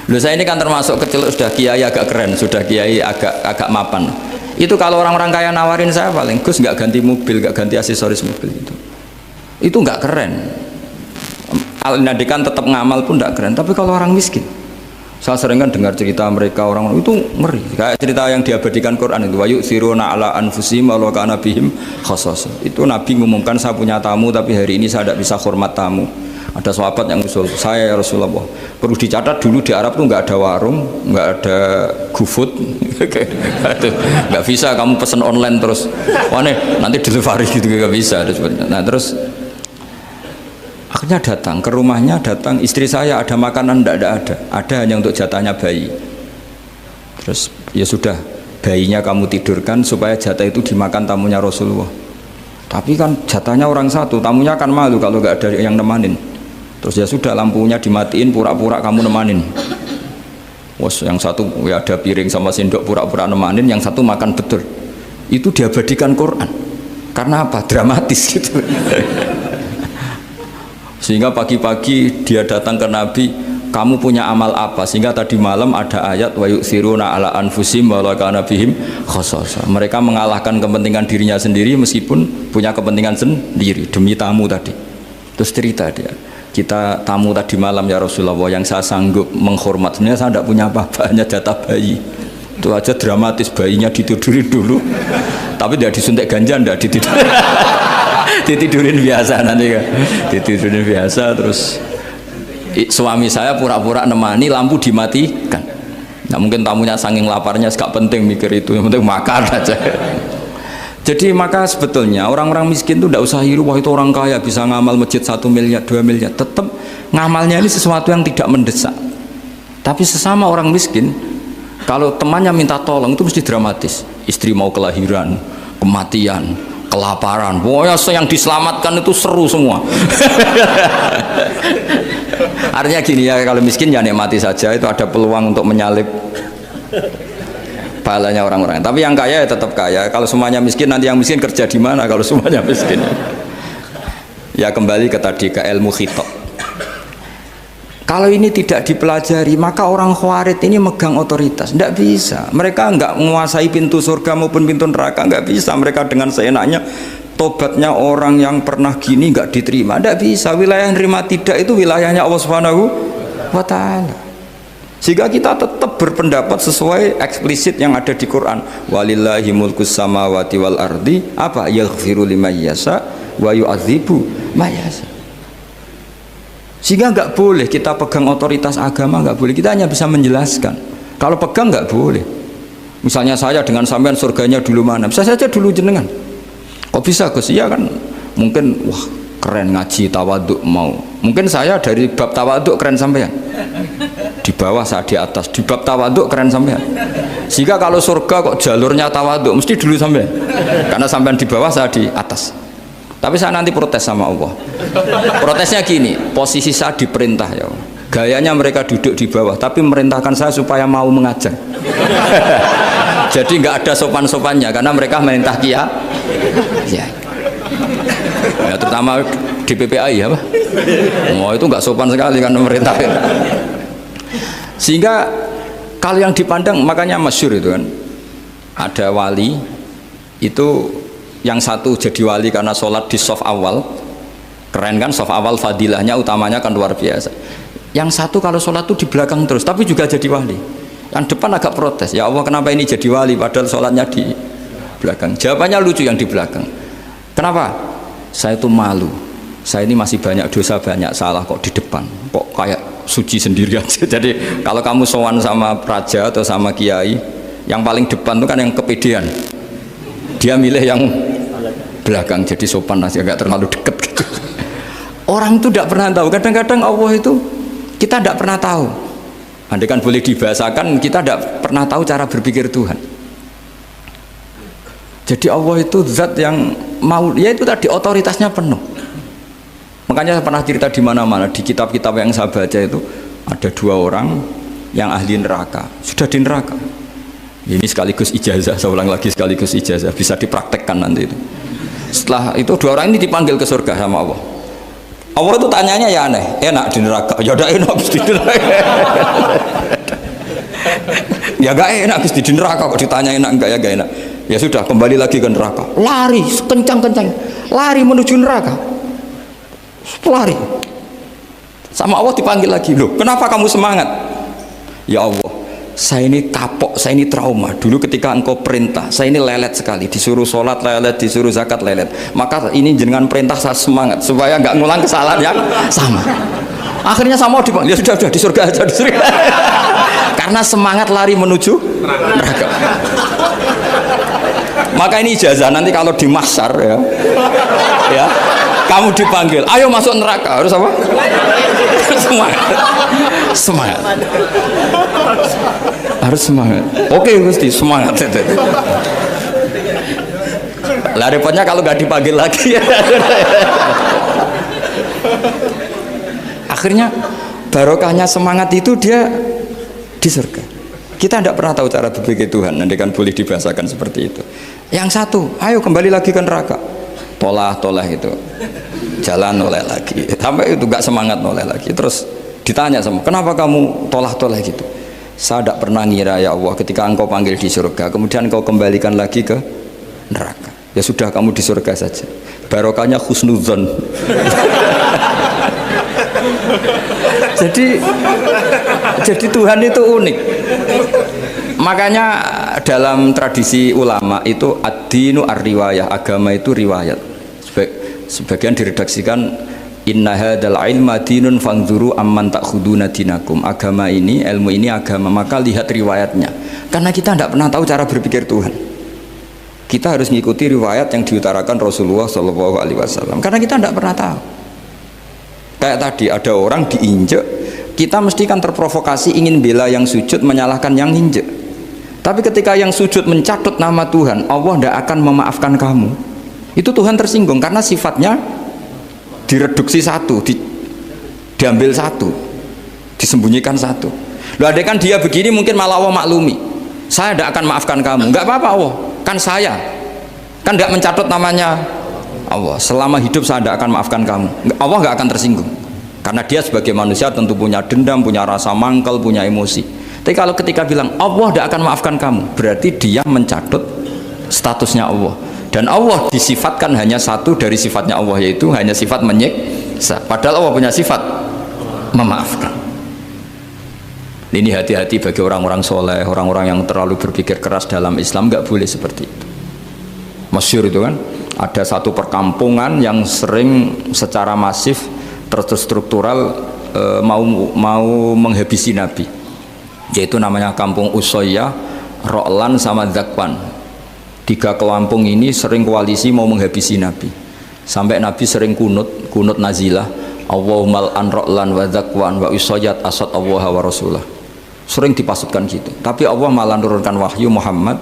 Loh, saya ini kan termasuk kecil sudah kiai agak keren, sudah kiai agak mapan. Itu kalau orang-orang kaya nawarin saya paling, Gus nggak ganti mobil, nggak ganti aksesoris mobil itu nggak keren. Al-Nadikan tetap ngamal pun nggak keren. Tapi kalau orang miskin, saya sering kan dengar cerita mereka orang itu ngeri. Kayak cerita yang diabadikan Quran itu, wa yu'thiruna ala anfusihim wa kana bihim khassasah. Itu Nabi ngumumkan, saya punya tamu tapi hari ini saya tidak bisa hormat tamu. Ada sahabat yang usul, saya ya Rasulullah, perlu dicatat dulu di Arab tuh nggak ada warung, nggak ada GoFood, nggak bisa kamu pesen online terus, wah nih nanti delivery gitu nggak bisa. Nah terus akhirnya datang ke rumahnya, datang istri saya, ada makanan tidak ada hanya untuk jatahnya bayi. Terus ya sudah, bayinya kamu tidurkan supaya jatah itu dimakan tamunya Rasulullah. Tapi kan jatahnya orang satu, tamunya kan malu kalau nggak ada yang nemanin. Terus ya sudah, lampunya dimatiin, pura-pura kamu nemanin. Wos yang satu ya ada piring sama sendok, pura-pura nemanin, yang satu makan betul. Itu diabadikan Quran. Karena apa? Dramatis gitu. Sehingga pagi-pagi dia datang ke Nabi, kamu punya amal apa? Sehingga tadi malam ada ayat wa yu'thiruna ala anfusihim wa kana bihim khassasah. Mereka mengalahkan kepentingan dirinya sendiri meskipun punya kepentingan sendiri demi tamu tadi. Terus cerita dia, kita tamu tadi malam ya Rasulullah, yang saya sanggup menghormat, sebenarnya saya tidak punya apa-apa, hanya jatah bayi. Itu aja dramatis, bayinya ditidurin dulu. Tapi tidak disuntik ganja, tidak ditidurin. Ditidurin biasa nanti kan. Ditidurin biasa terus suami saya pura-pura nemani, lampu dimatikan. Nah, mungkin tamunya saking laparnya gak penting mikir itu, yang penting makan aja. Jadi maka sebetulnya orang-orang miskin itu tidak usah hiru, wah itu orang kaya bisa ngamal masjid 1 miliar, 2 miliar. Tetap ngamalnya ini sesuatu yang tidak mendesak. Tapi sesama orang miskin, kalau temannya minta tolong itu mesti dramatis. Istri mau kelahiran, kematian, kelaparan. Pokoknya yang diselamatkan itu seru semua. Artinya gini ya, kalau miskin ya nikmati saja, itu ada peluang untuk menyalip pahalanya orang-orang. Tapi yang kaya ya tetap kaya. Kalau semuanya miskin, nanti yang miskin kerja di mana kalau semuanya miskin? Ya kembali ke tadi, ke ilmu khitab. Kalau ini tidak dipelajari, maka orang khawarid ini megang otoritas. Tidak bisa. Mereka nggak menguasai pintu surga maupun pintu neraka. Nggak bisa. Mereka dengan seenaknya, tobatnya orang yang pernah gini nggak diterima. Tidak bisa. Wilayah yang nerima tidak itu wilayahnya Allah Subhanahu wa Ta'ala. Sehingga kita tetap berpendapat sesuai eksplisit yang ada di Quran. Walillahi mulkus samawati wal ardi, apa? Yaghfiru liman yasha wa yu'adzibu man yasha. Sehingga nggak boleh kita pegang otoritas agama, nggak boleh. Kita hanya bisa menjelaskan. Kalau pegang nggak boleh. Misalnya saya dengan sampean surganya dulu mana? Bisa saja dulu jenengan. Kok bisa Gus? Iya kan? Mungkin wah keren ngaji tawaduk mau. Mungkin saya dari bab tawaduk keren sampean. Di bawah saya di atas, di bab tawaduk keren sampean. Jika kalau surga kok jalurnya tawaduk, mesti dulu sampean. Karena sampean di bawah, saya di atas. Tapi saya nanti protes sama Allah. Protesnya gini, posisi saya diperintah ya Allah. Gayanya mereka duduk di bawah, tapi merintahkan saya supaya mau mengajar. Jadi nggak ada sopan-sopannya, karena mereka merintah ya. Ya terutama di PPAI ya, Pak. Oh itu nggak sopan sekali kan merintah. Sehingga kalau yang dipandang, makanya masyhur itu kan, ada wali itu yang satu jadi wali karena sholat di shaf awal, keren kan, shaf awal fadilahnya utamanya kan luar biasa. Yang satu kalau sholat tuh di belakang terus, tapi juga jadi wali. Yang depan agak protes, ya Allah kenapa ini jadi wali padahal sholatnya di belakang. Jawabannya lucu yang di belakang. Kenapa? Saya itu malu, saya ini masih banyak dosa, banyak salah, kok di depan kok kayak suci sendiri aja. Jadi kalau kamu sowan sama raja atau sama kiai, yang paling depan itu kan yang kepedean, dia milih yang belakang jadi sopan aja, agak terlalu deket gitu. Orang itu tidak pernah tahu, kadang-kadang Allah itu kita tidak pernah tahu. Andai kan boleh dibahasakan, kita tidak pernah tahu cara berpikir Tuhan. Jadi Allah itu zat yang mau, ya itu tadi otoritasnya penuh. Makanya saya pernah cerita di mana-mana, di kitab-kitab yang saya baca itu ada 2 orang yang ahli neraka, sudah di neraka. Ini sekaligus ijazah, saya ulang lagi sekaligus ijazah, bisa dipraktekkan nanti itu. Setelah itu 2 orang ini dipanggil ke surga sama Allah. Allah itu tanyanya ya aneh, enak di neraka? Ya udah enak di neraka. Ya gak enak di neraka, kok ditanya enak enggak ya gak enak. Ya sudah kembali lagi ke neraka, lari kencang-kencang, lari menuju neraka. Lari sama Allah dipanggil lagi, loh kenapa kamu semangat? Ya Allah, saya ini kapok, saya ini trauma. Dulu ketika engkau perintah, saya ini lelet sekali, disuruh sholat lelet, disuruh zakat lelet. Maka ini dengan perintah saya semangat supaya nggak ngulang kesalahan yang sama. Akhirnya sama Allah dipanggil, ya sudah di surga aja, di surga. Karena semangat lari menuju neraka. Maka ini ijazah, nanti kalau di mahsyar ya kamu dipanggil, ayo masuk neraka, harus apa? Semangat, semangat, harus semangat. Oke Gusti, semangat. Lah repotnya kalau nggak dipanggil lagi. Akhirnya barokahnya semangat itu dia di surga. Kita tidak pernah tahu cara berpikir Tuhan, nanti kan boleh dibahasakan seperti itu. Yang satu, ayo kembali lagi ke neraka. Tolah itu jalan noleh lagi, sampai itu gak semangat noleh lagi. Terus ditanya sama, kenapa kamu tolah gitu? Saya tidak pernah ngira ya Allah, ketika engkau panggil di surga kemudian engkau kembalikan lagi ke neraka. Ya sudah, kamu di surga saja, barokahnya husnudzon. jadi Tuhan itu unik. Makanya dalam tradisi ulama itu ad-dinu ar-riwayah, agama itu riwayat. Sebagian diredaksikan inna hadzal ilma dinun fanzuru amman ta'khuduna dinakum. Agama ini, ilmu ini agama, maka lihat riwayatnya. Karena kita tidak pernah tahu cara berpikir Tuhan. Kita harus mengikuti riwayat yang diutarakan Rasulullah SAW. Karena kita tidak pernah tahu. Kayak tadi ada orang diinjek, kita mesti kan terprovokasi ingin bela yang sujud menyalahkan yang injek. Tapi ketika yang sujud mencatut nama Tuhan, Allah tidak akan memaafkan kamu. Itu Tuhan tersinggung karena sifatnya direduksi satu, diambil satu, disembunyikan satu. Loh, ada kan dia begini mungkin malah Allah maklumi. Saya tidak akan maafkan kamu. Enggak apa-apa Allah, kan saya. Kan tidak mencatut namanya Allah. Selama hidup saya tidak akan maafkan kamu. Allah nggak akan tersinggung. Karena dia sebagai manusia tentu punya dendam, punya rasa mangkel, punya emosi. Tapi kalau ketika bilang Allah tidak akan maafkan kamu, berarti dia mencatut statusnya Allah. Dan Allah disifatkan hanya satu dari sifatnya Allah, yaitu hanya sifat menyiksa. Padahal Allah punya sifat memaafkan. Ini hati-hati bagi orang-orang soleh, orang-orang yang terlalu berpikir keras dalam Islam, nggak boleh seperti itu. Masyhur itu kan, ada satu perkampungan yang sering secara masif terstruktural mau menghabisi Nabi, yaitu namanya kampung Usoyyah, Ro'lan sama Zakwan. 3 kampung ini sering koalisi mau menghabisi Nabi, sampai Nabi sering kunut nazilah, Allahumma an Ro'lan wa Zakwan wa Usoyyat asad Allah wa Rasulah. Sering dipasutkan gitu, tapi Allah malah turunkan wahyu, Muhammad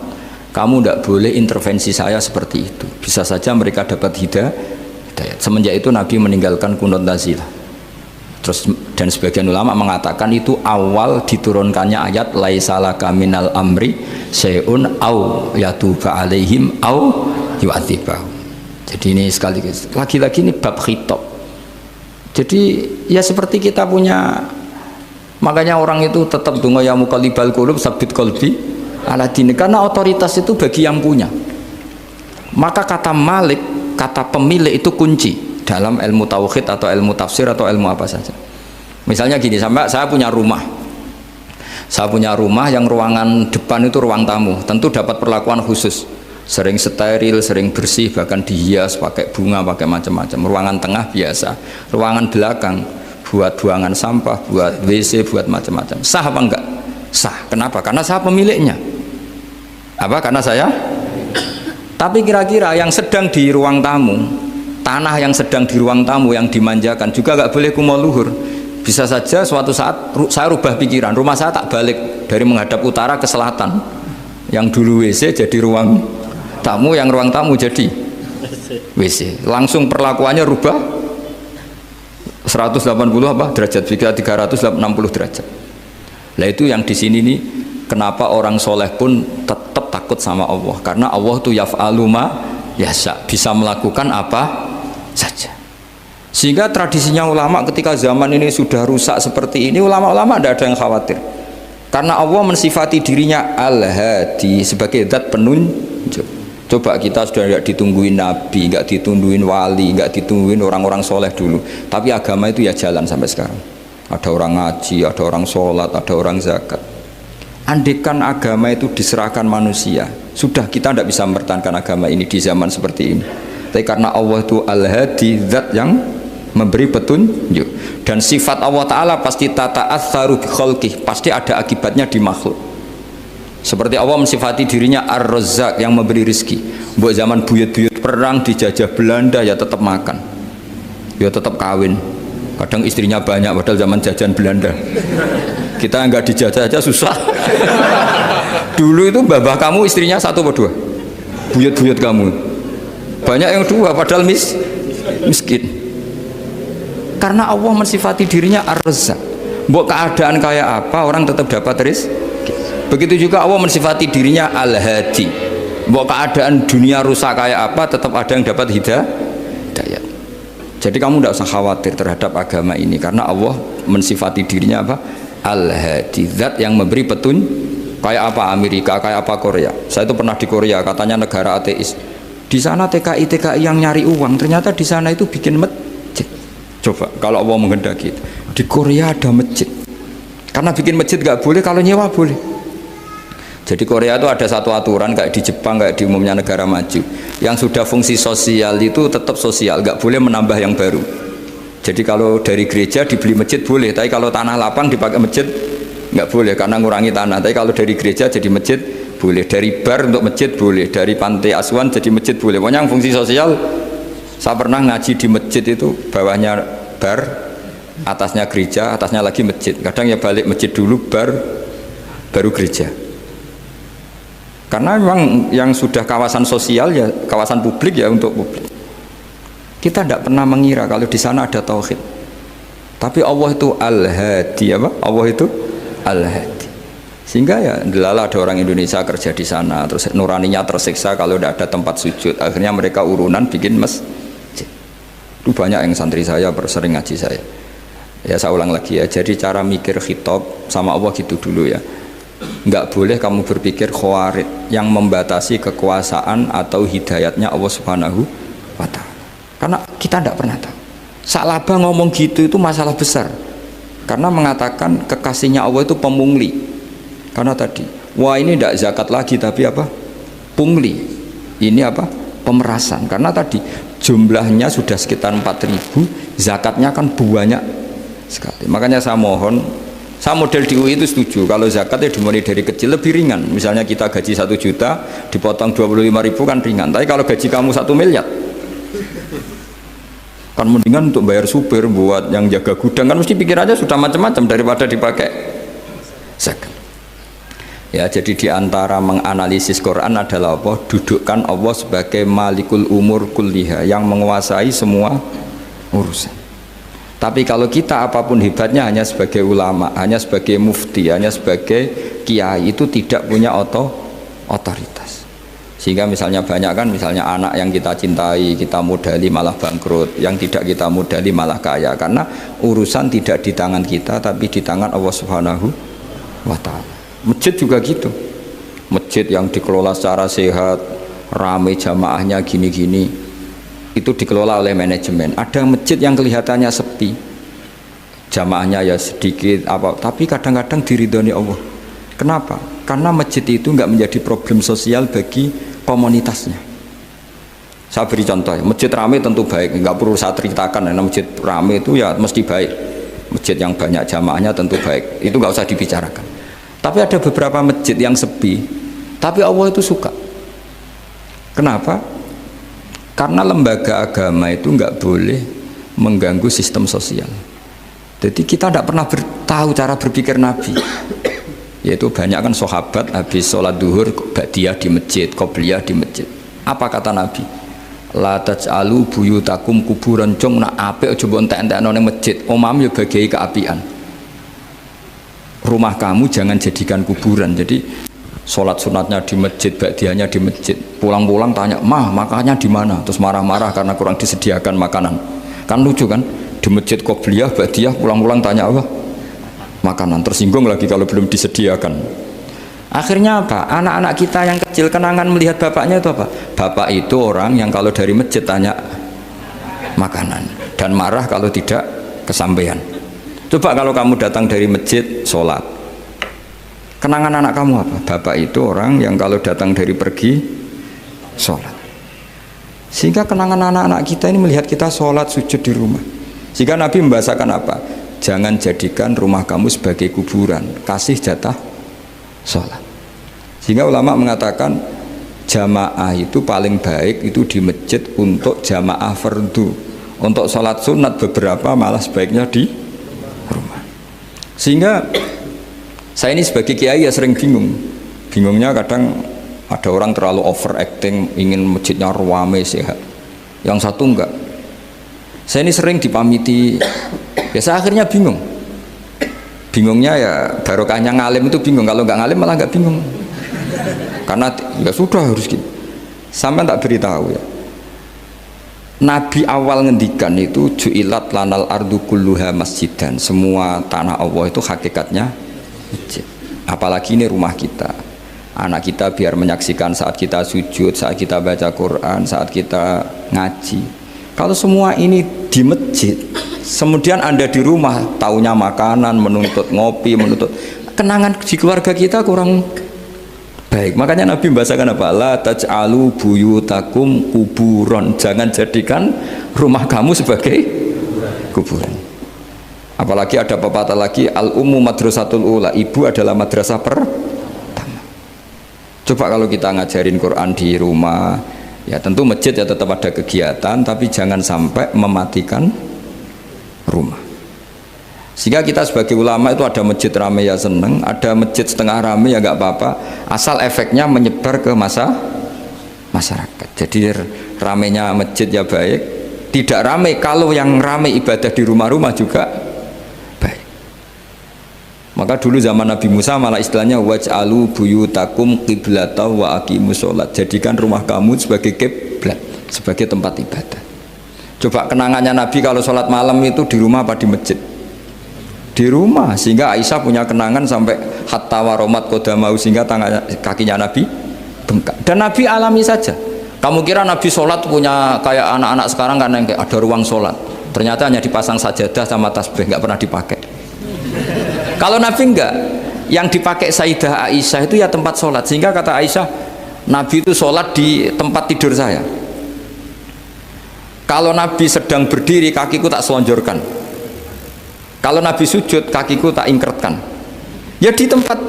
kamu tidak boleh intervensi saya seperti itu. Bisa saja mereka dapat hidayah. Semenjak itu Nabi meninggalkan kunut nazilah. Terus dan sebagian ulama mengatakan itu awal diturunkannya ayat laisalaka minal amri syai'un au yatuba alaihim au yu'adzibahum. Jadi ini sekaligus lagi-lagi ini bab khitab. Jadi ya seperti kita punya, makanya orang itu tetap donga ya muqallibal qulub sabbit qalbi ala dini, karena otoritas itu bagi yang punya. Maka kata malik, kata pemilik itu kunci dalam ilmu tauhid atau ilmu tafsir atau ilmu apa saja. Misalnya gini, sampai saya punya rumah yang ruangan depan itu ruang tamu, tentu dapat perlakuan khusus, sering steril, sering bersih, bahkan dihias pakai bunga, pakai macam-macam. Ruangan tengah biasa, ruangan belakang buat buangan sampah, buat WC, buat macam-macam. Sah apa enggak? Sah. Kenapa? Karena saya pemiliknya. Apa? Karena saya. Tapi kira-kira yang sedang di ruang tamu, tanah yang sedang di ruang tamu yang dimanjakan juga nggak boleh kumo luhur. Bisa saja suatu saat saya rubah pikiran, rumah saya tak balik dari menghadap utara ke selatan. Yang dulu WC jadi ruang tamu, yang ruang tamu jadi WC. Langsung perlakuannya rubah 180 apa derajat, 360 derajat. Nah itu yang di sini nih, kenapa orang soleh pun tetap takut sama Allah, karena Allah tuh yaf'alu ma yasha, bisa melakukan apa saja. Sehingga tradisinya ulama ketika zaman ini sudah rusak seperti ini, ulama-ulama tidak ada yang khawatir, karena Allah mensifati dirinya al-hadi sebagai zat penunjuk. Coba kita sudah tidak ditungguin nabi, nggak ditungguin wali, nggak ditungguin orang-orang soleh dulu, tapi agama itu ya jalan sampai sekarang. Ada orang ngaji, ada orang sholat, ada orang zakat. Andekan agama itu diserahkan manusia, sudah kita tidak bisa mempertahankan agama ini di zaman seperti ini. Tapi karena Allah itu al-hadi, zat yang memberi petunjuk, dan sifat Allah Ta'ala pasti tata'atsaru bi khalqih, pasti ada akibatnya di makhluk. Seperti Allah mensifati dirinya ar-razzaq, yang memberi rizki. Buat zaman buyut-buyut perang dijajah Belanda ya tetap makan, ya tetap kawin. Kadang istrinya banyak, padahal zaman jajan Belanda. Kita nggak dijajah aja susah. Dulu itu babah kamu istrinya 1 atau 2, buyut-buyut kamu banyak yang 2, padahal miskin. Karena Allah mensifati dirinya ar-razzaq. Buat keadaan kayak apa orang tetap dapat rizki. Begitu juga Allah mensifati dirinya al-hadi. Buat keadaan dunia rusak kayak apa tetap ada yang dapat hidayah. Jadi kamu tidak usah khawatir terhadap agama ini, karena Allah mensifati dirinya apa? Al-hadi, zat yang memberi petunjuk. Kayak apa Amerika, kayak apa Korea. Saya itu pernah di Korea, katanya negara ateis. Di sana TKI yang nyari uang, ternyata di sana itu bikin masjid. Coba kalau Allah menghendaki, di Korea ada masjid. Karena bikin masjid nggak boleh, kalau nyewa boleh. Jadi Korea itu ada satu aturan kayak di Jepang, kayak di umumnya negara maju. Yang sudah fungsi sosial itu tetap sosial, nggak boleh menambah yang baru. Jadi kalau dari gereja dibeli masjid boleh, tapi kalau tanah lapang dipakai masjid nggak boleh karena ngurangi tanah. Tapi kalau dari gereja jadi masjid boleh, dari bar untuk masjid boleh, dari pantai asuhan jadi masjid boleh. Pokoknya yang fungsi sosial. Saya pernah ngaji di masjid itu bawahnya bar, atasnya gereja, atasnya lagi masjid. Kadang ya balik masjid dulu, bar, baru gereja. Karena memang yang sudah kawasan sosial ya kawasan publik ya untuk publik. Kita tidak pernah mengira kalau di sana ada tauhid. Tapi Allah itu Al-Hadi, apa? Allah itu Al-Hadi. Sehingga ya delala ada orang Indonesia kerja di sana, terus nuraninya tersiksa kalau tidak ada tempat sujud. Akhirnya mereka urunan bikin masjid. Itu banyak yang santri saya sering ngaji saya. Ya saya ulang lagi ya. Jadi cara mikir khitab sama Allah gitu dulu ya. Enggak boleh kamu berpikir khawarid yang membatasi kekuasaan atau hidayatnya Allah Subhanahu wa ta'ala. Karena kita tidak pernah tahu. Sa'labah ngomong gitu itu masalah besar. Karena mengatakan kekasihnya Allah itu pemungli. Karena tadi, wah ini tidak zakat lagi tapi apa? Pungli. Ini apa? Pemerasan. Karena tadi jumlahnya sudah sekitar 4.000, zakatnya kan banyak sekali. Makanya saya mohon, saya model di UI itu setuju kalau zakatnya dimulai dari kecil lebih ringan. Misalnya kita gaji 1 juta dipotong 25.000 kan ringan. Tapi kalau gaji kamu 1 miliar kan mendingan untuk bayar supir, buat yang jaga gudang, kan mesti pikir aja sudah macam-macam daripada dipakai zakat. Ya, jadi diantara menganalisis Quran adalah apa? Dudukkan Allah sebagai malikul umur kulliha, yang menguasai semua urusan. Tapi kalau kita apapun hebatnya hanya sebagai ulama, hanya sebagai mufti, hanya sebagai kiai, itu tidak punya otoritas. Sehingga misalnya banyak kan, misalnya anak yang kita cintai, kita modali malah bangkrut, yang tidak kita modali malah kaya, karena urusan tidak di tangan kita tapi di tangan Allah Subhanahu wa ta'ala. Masjid juga gitu. Masjid yang dikelola secara sehat, ramai jamaahnya gini-gini, itu dikelola oleh manajemen. Ada masjid yang kelihatannya sepi, jamaahnya ya sedikit apa, tapi kadang-kadang diridhoni Allah. Kenapa? Karena masjid itu nggak menjadi problem sosial bagi komunitasnya. Saya beri contoh, masjid ramai tentu baik, nggak perlu saya ceritakan. Karena masjid ramai itu ya mesti baik. Masjid yang banyak jamaahnya tentu baik, itu nggak usah dibicarakan. Tapi ada beberapa masjid yang sepi, tapi Allah itu suka. Kenapa? Karena lembaga agama itu nggak boleh mengganggu sistem sosial. Jadi kita tidak pernah tahu cara berpikir Nabi. Yaitu banyak kan sahabat habis sholat duhur ba'diyah di masjid, qobliyah di masjid. Apa kata Nabi? La taj'alu buyutakum kuburan, cung nak apik aja mbok entek-entekno ning masjid. Omam ya bagai keapian. Rumah kamu jangan jadikan kuburan. Jadi sholat sunatnya di masjid, ba'diyahnya di masjid. Pulang-pulang tanya, "Mah, makannya di mana?" Terus marah-marah karena kurang disediakan makanan. Kan lucu kan? Di masjid qobliyah, ba'diyah, pulang-pulang tanya apa? Makanan. Tersinggung lagi kalau belum disediakan. Akhirnya apa? Anak-anak kita yang kecil kenangan melihat bapaknya itu apa? Bapak itu orang yang kalau dari masjid tanya makanan dan marah kalau tidak kesampaian. Coba kalau kamu datang dari masjid sholat, kenangan anak kamu apa? Bapak itu orang yang kalau datang dari pergi sholat. Sehingga kenangan anak-anak kita ini melihat kita sholat sujud di rumah. Sehingga Nabi membahasakan apa? Jangan jadikan rumah kamu sebagai kuburan, kasih jatah sholat. Sehingga ulama mengatakan jamaah itu paling baik itu di masjid untuk jamaah fardu. Untuk sholat sunat beberapa malah sebaiknya di rumah. Sehingga saya ini sebagai kiai ya sering bingung. Bingungnya kadang ada orang terlalu overacting, ingin masjidnya ramai sehat. Yang satu enggak. Saya ini sering dipamiti. Ya saya akhirnya bingung. Bingungnya ya barokahnya ngalim itu bingung. Kalau nggak ngalim malah nggak bingung. Karena ya sudah harus gitu. Sampai tak beritahu ya. Nabi awal ngendikan itu ju'ilat lanal ardu kulluha masjidan. Semua tanah Allah itu hakikatnya masjid. Apalagi ini rumah kita. Anak kita biar menyaksikan saat kita sujud, saat kita baca Quran, saat kita ngaji. Kalau semua ini di masjid, kemudian Anda di rumah taunya makanan, menuntut ngopi, menuntut kenangan di keluarga kita kurang baik. Makanya Nabi membahasakan apa? La taj'alu buyutakum kuburon. Jangan jadikan rumah kamu sebagai kuburan. Apalagi ada pepatah lagi, al ummu madrasatul ula, ibu adalah madrasah pertama. Coba kalau kita ngajarin Quran di rumah, ya tentu masjid ya tetap ada kegiatan, tapi jangan sampai mematikan rumah. Sehingga kita sebagai ulama itu ada masjid rame ya seneng, ada masjid setengah rame ya nggak apa-apa, asal efeknya menyebar ke masyarakat. Jadi ramenya masjid ya baik, tidak rame kalau yang rame ibadah di rumah-rumah juga baik. Maka dulu zaman Nabi Musa malah istilahnya waj'alu buyutakum qiblata wa aqimus sholat. Jadikan rumah kamu sebagai kiblat, sebagai tempat ibadah. Coba kenangannya Nabi kalau sholat malam itu di rumah apa di masjid? Di rumah, sehingga Aisyah punya kenangan sampai hatta waromat kodamau, sehingga kakinya Nabi bengkak. Dan Nabi alami saja. Kamu kira Nabi sholat punya kayak anak-anak sekarang kan yang kayak ada ruang sholat, ternyata hanya dipasang sajadah sama tasbih, nggak pernah dipakai. Kalau Nabi enggak, yang dipakai Sayyidah Aisyah itu ya tempat sholat, sehingga kata Aisyah, Nabi itu sholat di tempat tidur saya. Kalau Nabi sedang berdiri, kakiku tak selonjorkan. Kalau Nabi sujud, kakiku tak ingkretkan. Ya di tempat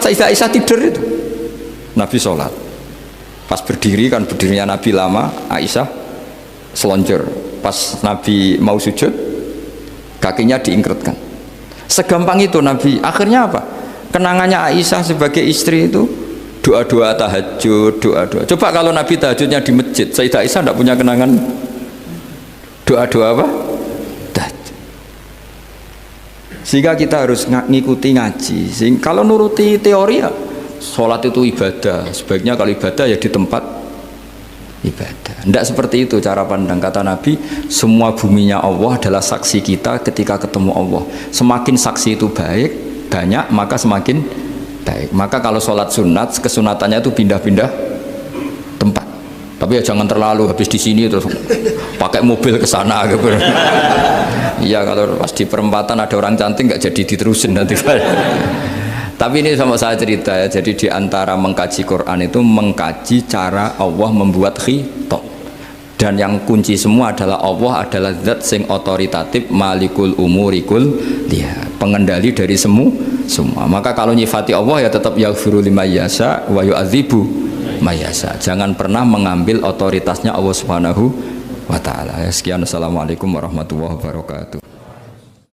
Sayyidah Aisyah tidur itu Nabi sholat. Pas berdiri kan berdirinya Nabi lama, Aisyah selonjor. Pas Nabi mau sujud, kakinya diingkretkan. Segampang itu Nabi. Akhirnya apa? Kenangannya Aisyah sebagai istri itu doa-doa tahajud, doa-doa. Coba kalau Nabi tahajudnya di masjid, Sayyidah Aisyah tidak punya kenangan doa-doa apa? Sehingga kita harus ngikuti ngaji. Kalau nuruti teori ya sholat itu ibadah, sebaiknya kalau ibadah ya di tempat ibadah. Tidak seperti itu cara pandang. Kata Nabi, semua buminya Allah adalah saksi kita ketika ketemu Allah. Semakin saksi itu banyak, maka semakin baik. Maka kalau sholat sunat, kesunatannya itu pindah-pindah tempat. Tapi ya jangan terlalu habis di sini terus pakai mobil ke sana gitu. Iya, kalau pas di perempatan ada orang cantik nggak jadi diterusin nanti. Tapi ini sama saya cerita ya. Jadi di antara mengkaji Quran itu mengkaji cara Allah membuat khitab. Dan yang kunci semua adalah Allah adalah zat sing otoritatif, malikul umurikul dia, pengendali dari semua. Maka kalau nyifati Allah ya tetap yaghfiru liman yasha wa yu'adzibu mayasa. Jangan pernah mengambil otoritasnya Allah Subhanahu wa ta'ala. Sekian, assalamualaikum warahmatullahi wabarakatuh.